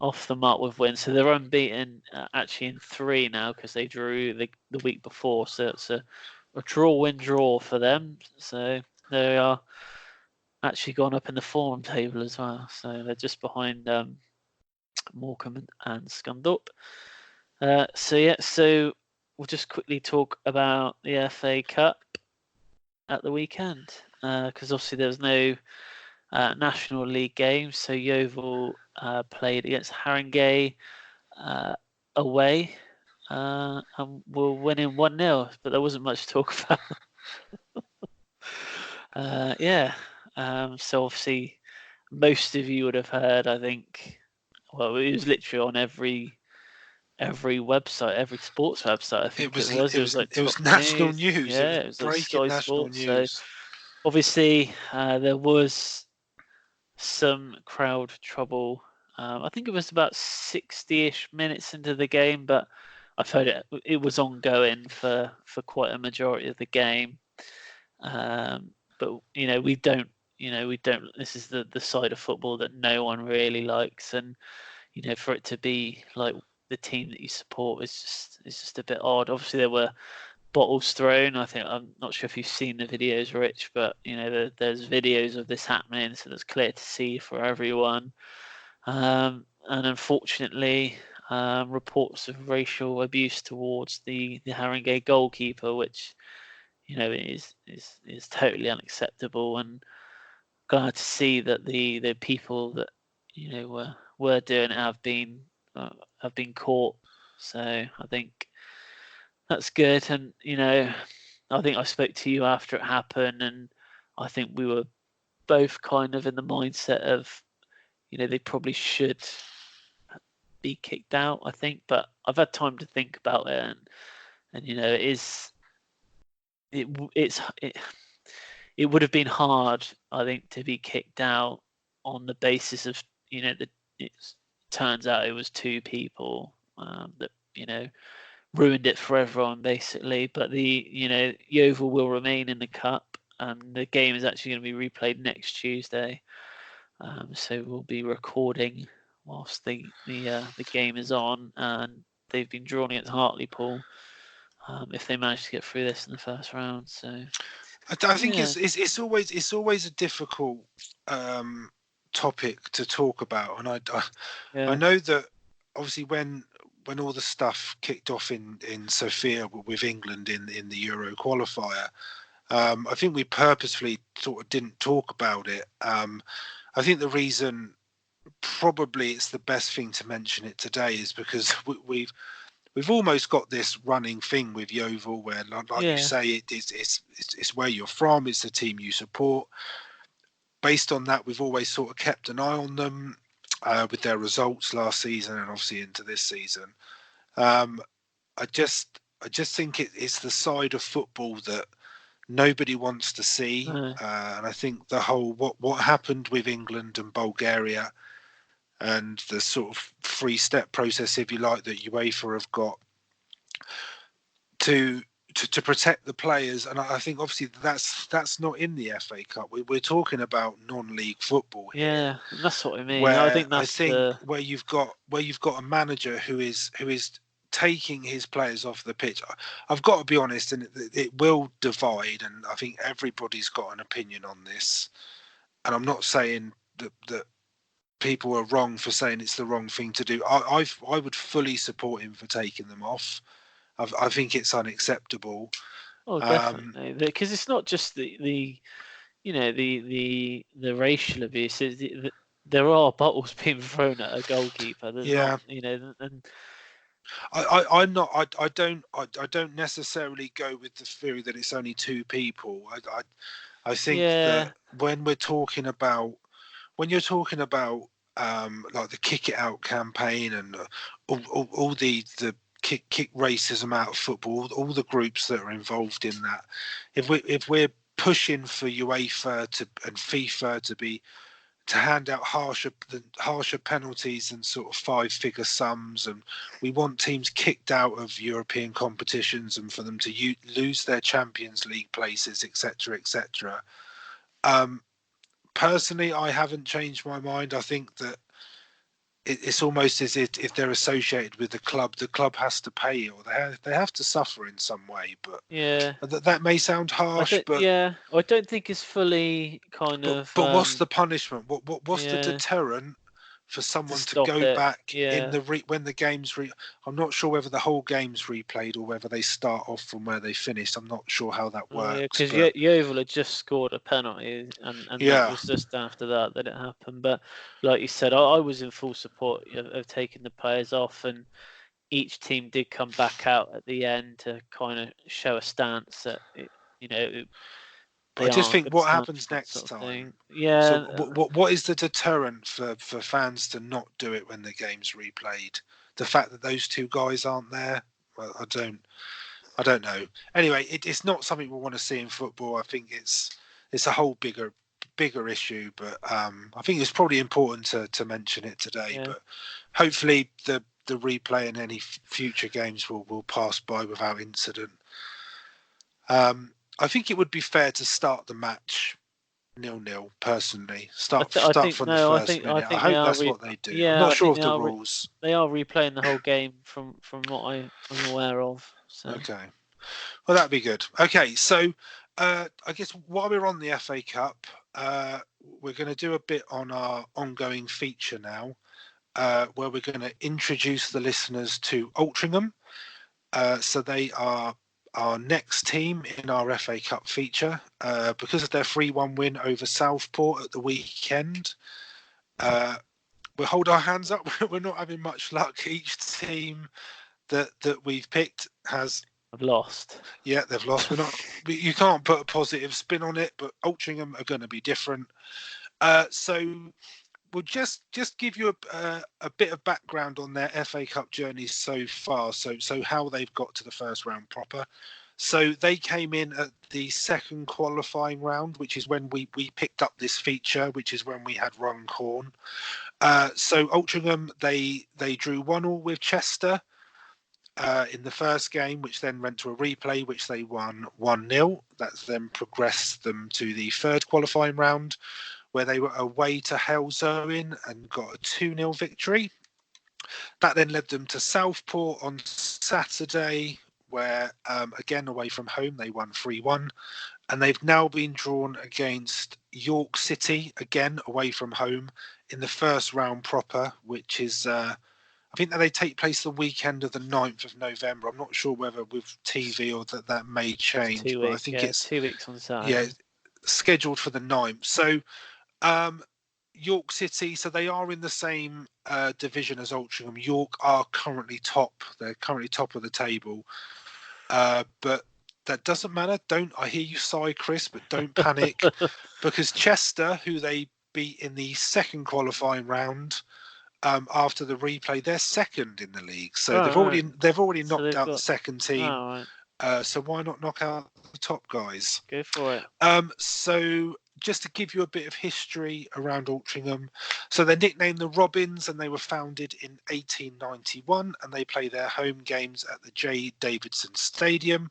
off the mark with wins. So they're unbeaten actually in 3 now because they drew the week before. So it's a draw-win-draw for them. So they are actually gone up in the form table as well. So they're just behind Morecambe and Scunthorpe. So we'll just quickly talk about the FA Cup at the weekend because obviously there was no National League games. So Yeovil played against Haringey away and were winning 1-0, but there wasn't much to talk about. So obviously most of you would have heard, I think, well, it was literally on every website, every sports website. I think it was national news. Yeah, it was breaking breaking Sky national Sports. news. So obviously there was some crowd trouble. I think it was about 60-ish minutes into the game, but I've heard it was ongoing for quite a majority of the game. But we don't. This is the side of football that no one really likes, and for it to be like the team that you support is just a bit odd. Obviously, there were bottles thrown. I'm not sure if you've seen the videos, Rich, but there's videos of this happening, so it's clear to see for everyone. And unfortunately, reports of racial abuse towards the Haringey goalkeeper, which is totally unacceptable. And glad to see that the people that were doing it have been caught. So I think that's good. And I think I spoke to you after it happened, and I think we were both kind of in the mindset of they probably should be kicked out, I think. But I've had time to think about it, and it would have been hard, I think, to be kicked out on the basis of it turns out it was 2 people that ruined it for everyone basically. But the Yeovil will remain in the cup, and the game is actually going to be replayed next Tuesday. So we'll be recording whilst the game is on, and they've been drawn against Hartlepool if they manage to get through this in the first round. So I think it's always a difficult topic to talk about, and I know that obviously when all the stuff kicked off in Sofia with England in the Euro qualifier, I think we purposefully sort of didn't talk about it. I think the reason probably it's the best thing to mention it today is because we've almost got this running thing with Yeovil where, like you say, it's where you're from, it's the team you support. Based on that, we've always sort of kept an eye on them with their results last season and obviously into this season. I I just think it's the side of football that nobody wants to see. No. And I think the whole what happened with England and Bulgaria and the sort of 3-step process, if you like, that UEFA have got to protect the players, and I think obviously that's not in the FA Cup. We're talking about non-league football here. Yeah, that's what I mean. Where I think that's where you've got a manager who is taking his players off the pitch. I've got to be honest, and it will divide, and I think everybody's got an opinion on this. And I'm not saying that people are wrong for saying it's the wrong thing to do. I would fully support him for taking them off. I think it's unacceptable. Oh, definitely, because it's not just the racial abuse. There are bottles being thrown at a goalkeeper. There's not, and I don't necessarily go with the theory that it's only two people. I think that when you're talking about like the Kick It Out campaign and all the kick racism out of football, all the groups that are involved in that, if we're pushing for UEFA and FIFA to hand out harsher penalties and sort of 5-figure sums, and we want teams kicked out of European competitions and for them to lose their Champions League places, etc., etc. Personally, I haven't changed my mind. I think that it's almost as if they're associated with the club has to pay, or they have to suffer in some way. But that may sound harsh, but I don't think it's fully kind of. But what's the punishment? What's the deterrent for someone to go back in when the game's I'm not sure whether the whole game's replayed or whether they start off from where they finished. I'm not sure how that works. Because Yeovil had just scored a penalty, and that was just after that it happened. But like you said, I was in full support of taking the players off, and each team did come back out at the end to kind of show a stance that I just think what happens next time. So what is the deterrent for fans to not do it when the game's replayed? The fact that those two guys aren't there? Well, I don't know. Anyway, it's not something we want to see in football. I think it's a whole bigger issue, but I think it's probably important to mention it today. Yeah. But hopefully the replay in any future games will pass by without incident. I think it would be fair to start the match 0-0. Personally, start from the first minute. I hope that's what they do. Yeah, I'm not sure of the rules. They are replaying the whole game from what I'm aware of. So. Okay, well that'd be good. Okay, so I guess while we're on the FA Cup, we're going to do a bit on our ongoing feature now, where we're going to introduce the listeners to Altrincham. So they are our next team in our FA Cup feature, because of their 3-1 win over Southport at the weekend. We'll hold our hands up. We're not having much luck. Each team that we've picked have lost. Yeah, they've lost. You can't put a positive spin on it, but Altrincham are going to be different. So we'll just give you a bit of background on their FA Cup journey so far. So how they've got to the first round proper. So they came in at the second qualifying round, which is when we picked up this feature, which is when we had Runcorn. So Altrincham, they drew 1-1 with Chester in the first game, which then went to a replay, which they won 1-0. That's then progressed them to the third qualifying round, where they were away to Halesowen and got a 2-0 victory. That then led them to Southport on Saturday, where, again, away from home, they won 3-1. And they've now been drawn against York City, again, away from home, in the first round proper, which is, I think that they take place the weekend of the 9th of November. I'm not sure whether with TV or that may change. But I think it's 2 weeks on Saturday. Yeah, scheduled for the 9th. So, York City, so they are in the same division as Altrincham. York are currently top. They're currently top of the table. But that doesn't matter. I hear you sigh, Chris, but don't panic. Because Chester, who they beat in the second qualifying round, after the replay. They're second in the league, so Oh, they've already So knocked they've out the got- second team. Oh, right. So why not knock out the top guys? Go for it. So just to give you a bit of history around Altrincham, so they're nicknamed the Robins, and they were founded in 1891, and they play their home games at the J. Davidson Stadium.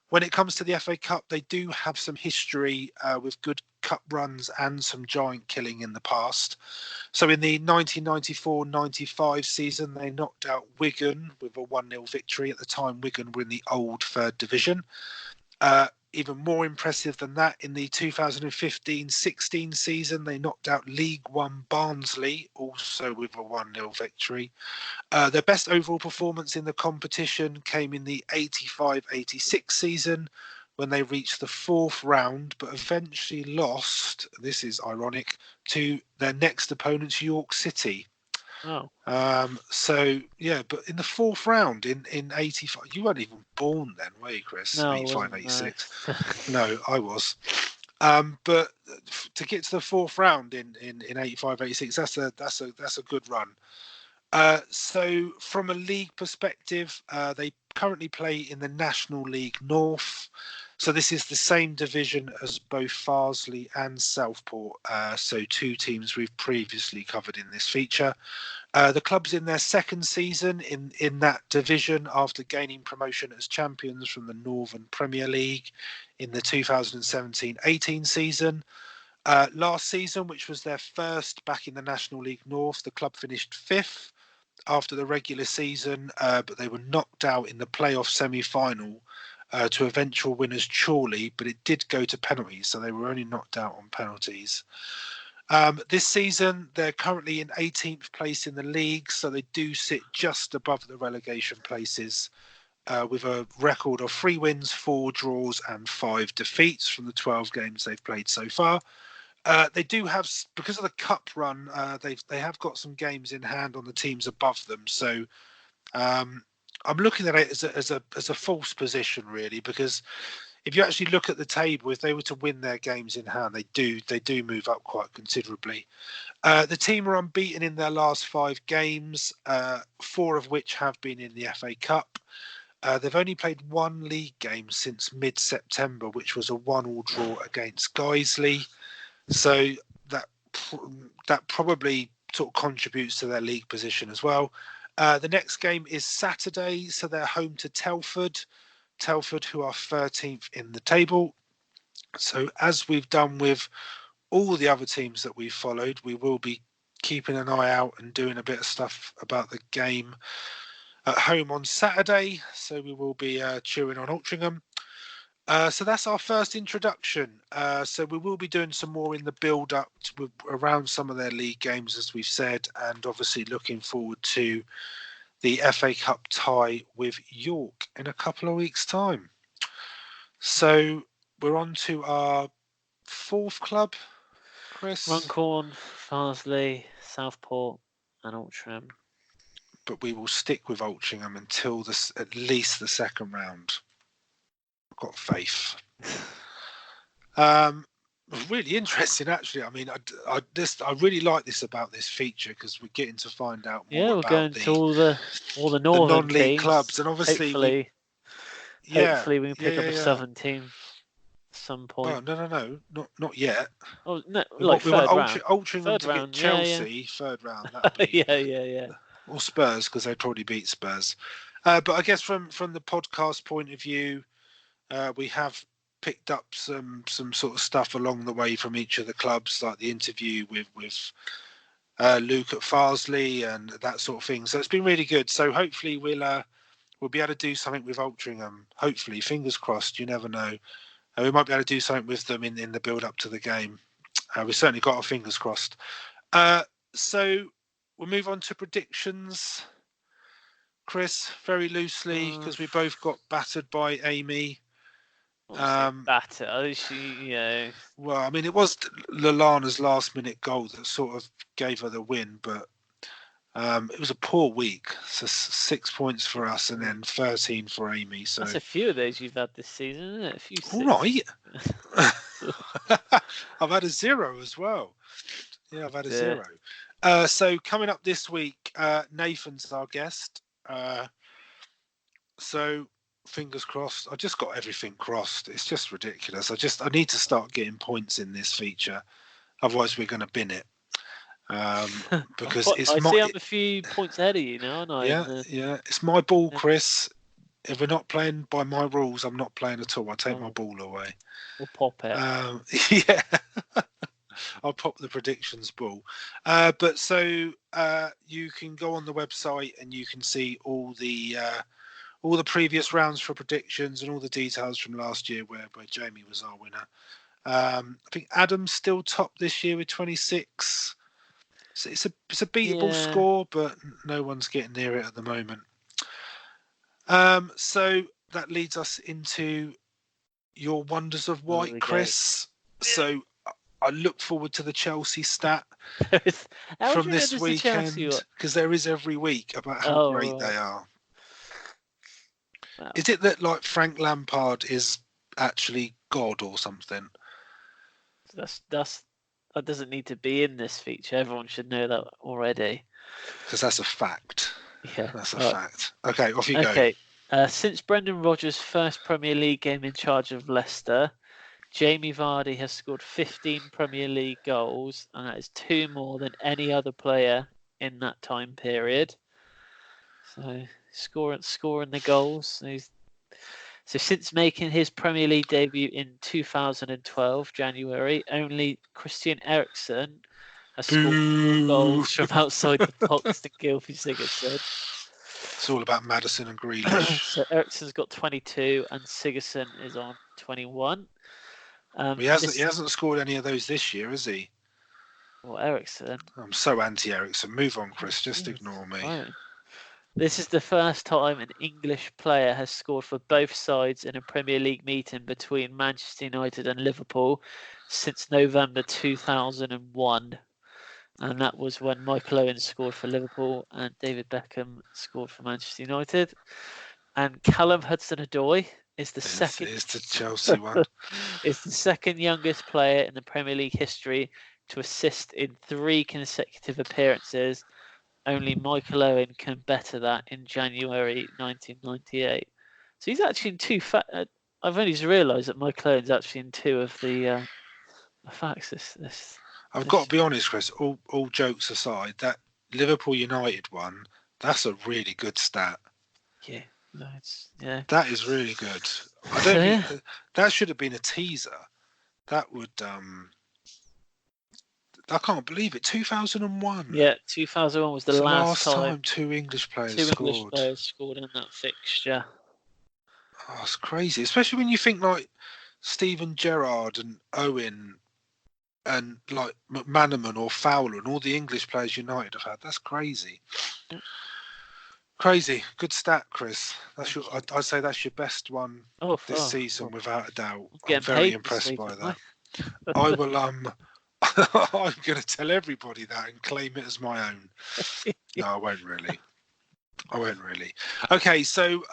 When it comes to the FA Cup, they do have some history with good cup runs and some giant killing in the past. So in the 1994-95 season, they knocked out Wigan with a 1-0 victory. At the time, Wigan were in the old third division. Even more impressive than that, in the 2015-16 season, they knocked out League One Barnsley, also with a 1-0 victory. Their best overall performance in the competition came in the 85-86 season, when they reached the fourth round, but eventually lost, this is ironic, to their next opponents, York City. Oh. So yeah, but in the fourth round in 85, you weren't even born then, were you, Chris? No, 85, 86. No, I was. But to get to the fourth round in 85, 86, that's a good run. So from a league perspective, they currently play in the National League North. So this is the same division as both Farsley and Southport. So two teams we've previously covered in this feature. The club's in their second season in that division after gaining promotion as champions from the Northern Premier League in the 2017-18 season. Last season, which was their first back in the National League North, the club finished fifth after the regular season, but they were knocked out in the playoff semi-final to eventual winners Chorley, but it did go to penalties, so they were only knocked out on penalties. This season, they're currently in 18th place in the league, so they do sit just above the relegation places with a record of 3 wins, 4 draws and 5 defeats from the 12 games they've played so far. They do have, because of the cup run, they have got some games in hand on the teams above them. So I'm looking at it as a false position, really, because if you actually look at the table, if they were to win their games in hand, they do move up quite considerably. The team are unbeaten in their last 5 games, 4 of which have been in the FA Cup. They've only played 1 league game since mid-September, which was a 1-1 draw against Guiseley. So that probably sort of contributes to their league position as well. The next game is Saturday, so they're home to Telford. Telford, who are 13th in the table. So as we've done with all the other teams that we've followed, we will be keeping an eye out and doing a bit of stuff about the game at home on Saturday. So we will be cheering on Altrincham. So that's our first introduction. So we will be doing some more in the build-up around some of their league games, as we've said, and obviously looking forward to the FA Cup tie with York in a couple of weeks' time. So we're on to our 4th club, Chris. Runcorn, Farsley, Southport, and Altrincham. But we will stick with Altrincham until at least the second round. I've got faith. Really interesting, actually. I mean, I really like this about this feature because we're getting to find out more we're about going to all the northern non-league teams, clubs, and obviously, hopefully we can pick up a southern team at some point. Oh no, not yet. Oh no, third round. Altrincham to get Chelsea, third round. That'd be, yeah. Or Spurs, because they'd probably beat Spurs. But I guess from the podcast point of view, we have picked up some sort of stuff along the way from each of the clubs, like the interview with Luke at Farsley and that sort of thing. So it's been really good. So hopefully we'll be able to do something with Altrincham. Hopefully, fingers crossed. You never know. We might be able to do something with them in the build up to the game. We've certainly got our fingers crossed. So we'll move on to predictions. Chris, very loosely, because we both got battered by Amy. Batter. Well, I mean, it was Lallana's last-minute goal that sort of gave her the win, but it was a poor week. So 6 points for us, and then 13 for Amy. So that's a few of those you've had this season, isn't it? A few. All right. I've had a 0 as well. Yeah, I've had a 0. So coming up this week, Nathan's our guest. So fingers crossed. I just got everything crossed. It's just ridiculous. I need to start getting points in this feature, otherwise we're going to bin it. Because I see I'm a few points ahead of you now, aren't I? Yeah. It's my ball, Chris. If we're not playing by my rules, I'm not playing at all. I take my ball away. We'll pop it. Yeah. I'll pop the predictions ball. But so you can go on the website and you can see all the previous rounds for predictions and all the details from last year where Jamie was our winner. I think Adam's still top this year with 26. So it's a beatable score, but no one's getting near it at the moment. So that leads us into your wonders of white, Chris. So I look forward to the Chelsea stat from this weekend, because there is every week about how great they are. Wow. Is it that like Frank Lampard is actually God or something? That doesn't need to be in this feature. Everyone should know that already. Because that's a fact. Yeah, that's a fact. Okay, off you go. Okay. Since Brendan Rodgers' first Premier League game in charge of Leicester, Jamie Vardy has scored 15 Premier League goals, and that is 2 more than any other player in that time period. So scoring the goals. So since making his Premier League debut in 2012, January, only Christian Eriksen has scored 4 goals from outside the box than Gylfi Sigurdsson. It's all about Maddison and Grealish. So Eriksen's got 22 and Sigurdsson is on 21. He hasn't scored any of those this year, has he? Well, Eriksen. I'm so anti-Eriksen. Move on, Chris. Just ignore me. Right. This is the first time an English player has scored for both sides in a Premier League meeting between Manchester United and Liverpool since November 2001. And that was when Michael Owen scored for Liverpool and David Beckham scored for Manchester United. And Callum Hudson-Odoi is the second. It's the Chelsea one. Is the second youngest player in the Premier League history to assist in 3 consecutive appearances. Only Michael Owen can better that in January 1998. So he's actually in 2. I've only just realised that Michael Owen's actually in 2 of the facts. I've got to be honest, Chris. All jokes aside, that Liverpool United one, that's a really good stat. Yeah, that is really good. I don't think that should have been a teaser. That would I can't believe it. 2001. Yeah, 2001 was the last time 2 English players scored in that fixture. Oh, it's crazy, especially when you think like Steven Gerrard and Owen and like McManaman or Fowler and all the English players United have had. That's crazy. Crazy. Good stat, Chris. I'd say that's your best one this season, without a doubt. I'm very impressed by that. I will I'm going to tell everybody that and claim it as my own. No, I won't really. Okay, so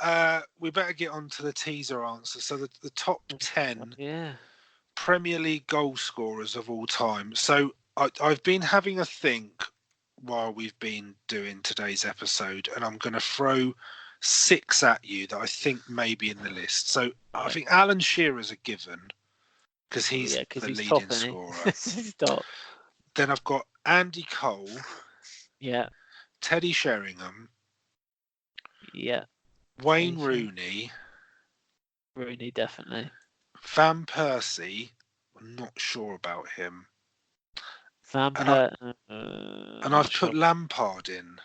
we better get on to the teaser answer. So the top 10 Premier League goal scorers of all time. So I've been having a think while we've been doing today's episode, and I'm going to throw 6 at you that I think may be in the list. So I think Alan Shearer's a given, because he's the leading scorer. Then I've got Andy Cole. Yeah. Teddy Sheringham. Yeah. Wayne Rooney. Rooney, definitely. Van Persie. I'm not sure about him. And I've put Lampard in.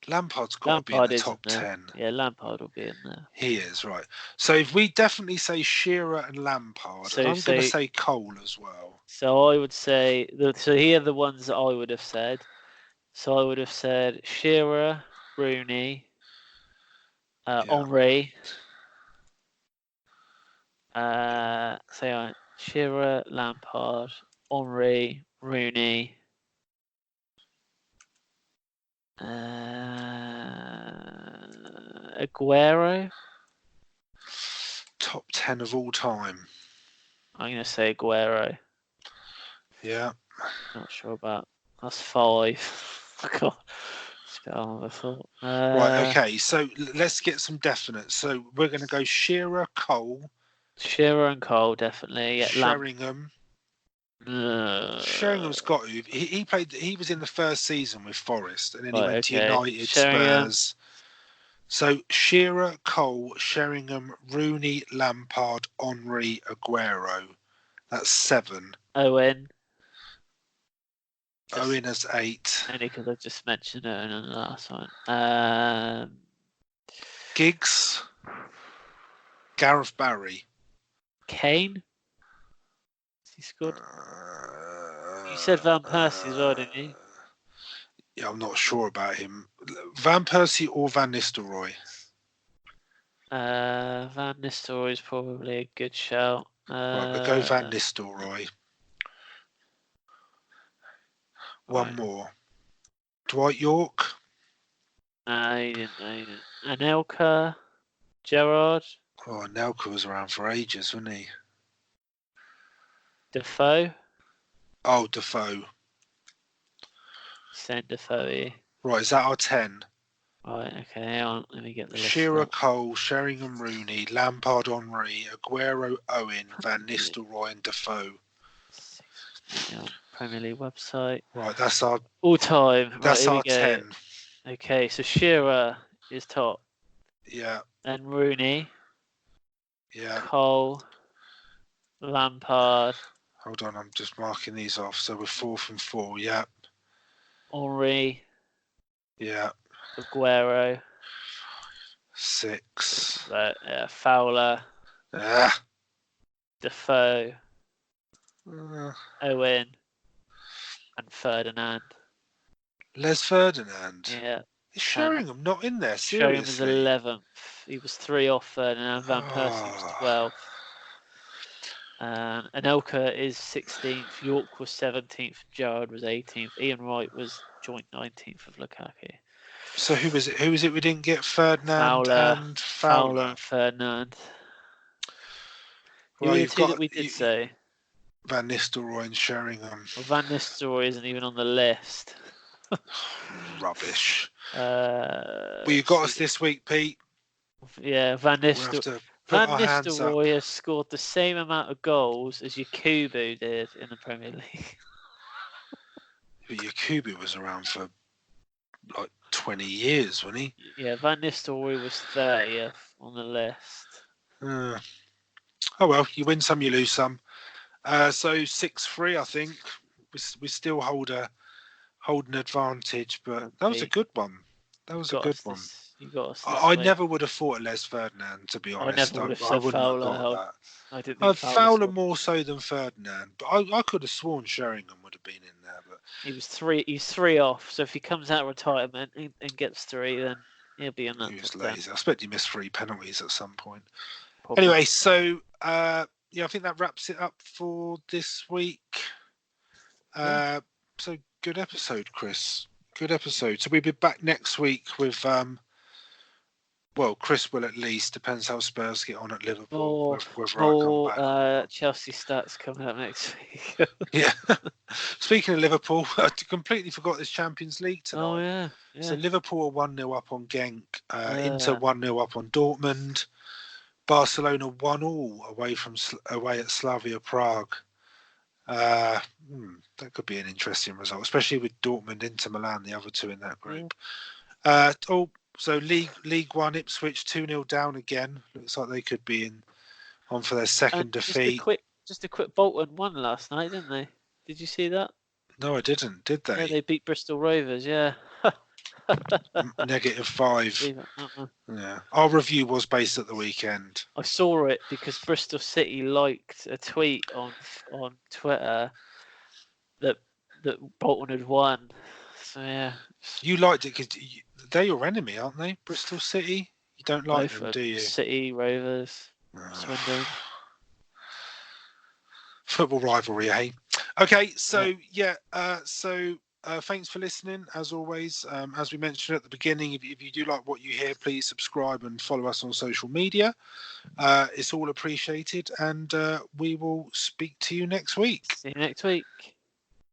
Lampard's got to be in the top 10. Yeah, Lampard will be in there. He is, right. So if we definitely say Shearer and Lampard, I'm going to say Cole as well. So I would say, so here are the ones that I would have said. So I would have said Shearer, Rooney, Henry. Shearer, Lampard, Henry, Rooney. Aguero. Top 10 of all time. I'm going to say Aguero. Yeah. Not sure about That's 5. God, it's a bit harder than I thought. Right, okay. So let's get some definite. So we're going to go Shearer, Cole, Shearer and Cole, definitely. Yeah, Sheringham. Sheringham's got to. He played. He was in the first season with Forest, and then he went to United, Sheringham. Spurs. So Shearer, Cole, Sheringham, Rooney, Lampard, Henry, Aguero. That's 7. Owen. Owen has 8. Only because I just mentioned Owen in the last one. Giggs, Gareth Barry, Kane. Has he scored? You said Van Persie as well, didn't you? Yeah, I'm not sure about him. Van Persie or Van Nistelrooy? Van Nistelrooy is probably a good shout. Right, we'll go Van Nistelrooy. One more. Dwight York. No, he didn't. Anelka, Gerrard. Oh, Anelka was around for ages, wasn't he? Defoe. Oh, Defoe. Sent Defoe here. Right, is that our 10? Right, okay, hang on. Let me get the list. Shearer, Cole, Sheringham, Rooney, Lampard, Henry, Aguero, Owen, Van Nistelrooy, and Defoe. Premier League website. Right, that's our all time. That's right, our 10. Okay, so Shearer is top. Yeah. Then Rooney. Yeah. Cole. Lampard. Hold on, I'm just marking these off. So we're 4 from 4. Yeah. Henry. Yeah. Aguero. 6. Fowler. Ah. Defoe. Owen. And Ferdinand. Les Ferdinand. Yeah. Is Sheringham not in there? Seriously? Sheringham was 11th. He was 3 off Ferdinand. Van Persie was 12th. Anelka is 16th. York was 17th. Gerrard was 18th. Ian Wright was joint 19th of Lukaku. So who was it? Who was it we didn't get? Ferdinand and Fowler. And Ferdinand. Well, who are the two that we did say? Van Nistelrooy and Sheringham. Well, Van Nistelrooy isn't even on the list. Rubbish. Well, you got us this week, Pete. Yeah, Van Nistelrooy has scored the same amount of goals as Yakubu did in the Premier League. But Yakubu was around for like 20 years, wasn't he? Yeah, Van Nistelrooy was 30th on the list. Oh well, you win some, you lose some. So 6-3, I think. We still hold an advantage, but that was a good one. That was a good one. You got us. I never would have thought of Les Ferdinand, to be honest. I never would have said Fowler. I didn't think Fowler more so than Ferdinand, but I could have sworn Sheringham would have been in there. But he was 3. He's 3 off. So if he comes out of retirement and gets 3, then he'll be in that. He was lazy. I expect he missed 3 penalties at some point. Probably. Anyway, so I think that wraps it up for this week. So good episode, Chris. Good episode. So we'll be back next week with Chris will at least. Depends how Spurs get on at Liverpool. Chelsea stats coming up next week. Yeah. Speaking of Liverpool, I completely forgot this Champions League tonight. Oh yeah. So Liverpool are 1-0 up on Genk. Inter 1-0 up on Dortmund. Barcelona 1-1 away at Slavia Prague. That could be an interesting result, especially with Dortmund, Inter Milan, the other two in that group. So League One, Ipswich 2-0 down again. Looks like they could be on for their second defeat. Just a quick Bolton won last night, didn't they? Did you see that? No, I didn't. Did they? Yeah, they beat Bristol Rovers. Yeah. -5. Yeah. Our review was based at the weekend. I saw it because Bristol City liked a tweet on Twitter that Bolton had won. So yeah. You liked it because they're your enemy, aren't they? Bristol City. You don't like them, do you? City, Rovers, Swindon. Football rivalry, eh? Okay, so thanks for listening, as always. As we mentioned at the beginning, if you do like what you hear, please subscribe and follow us on social media. It's all appreciated, and we will speak to you next week. See you next week.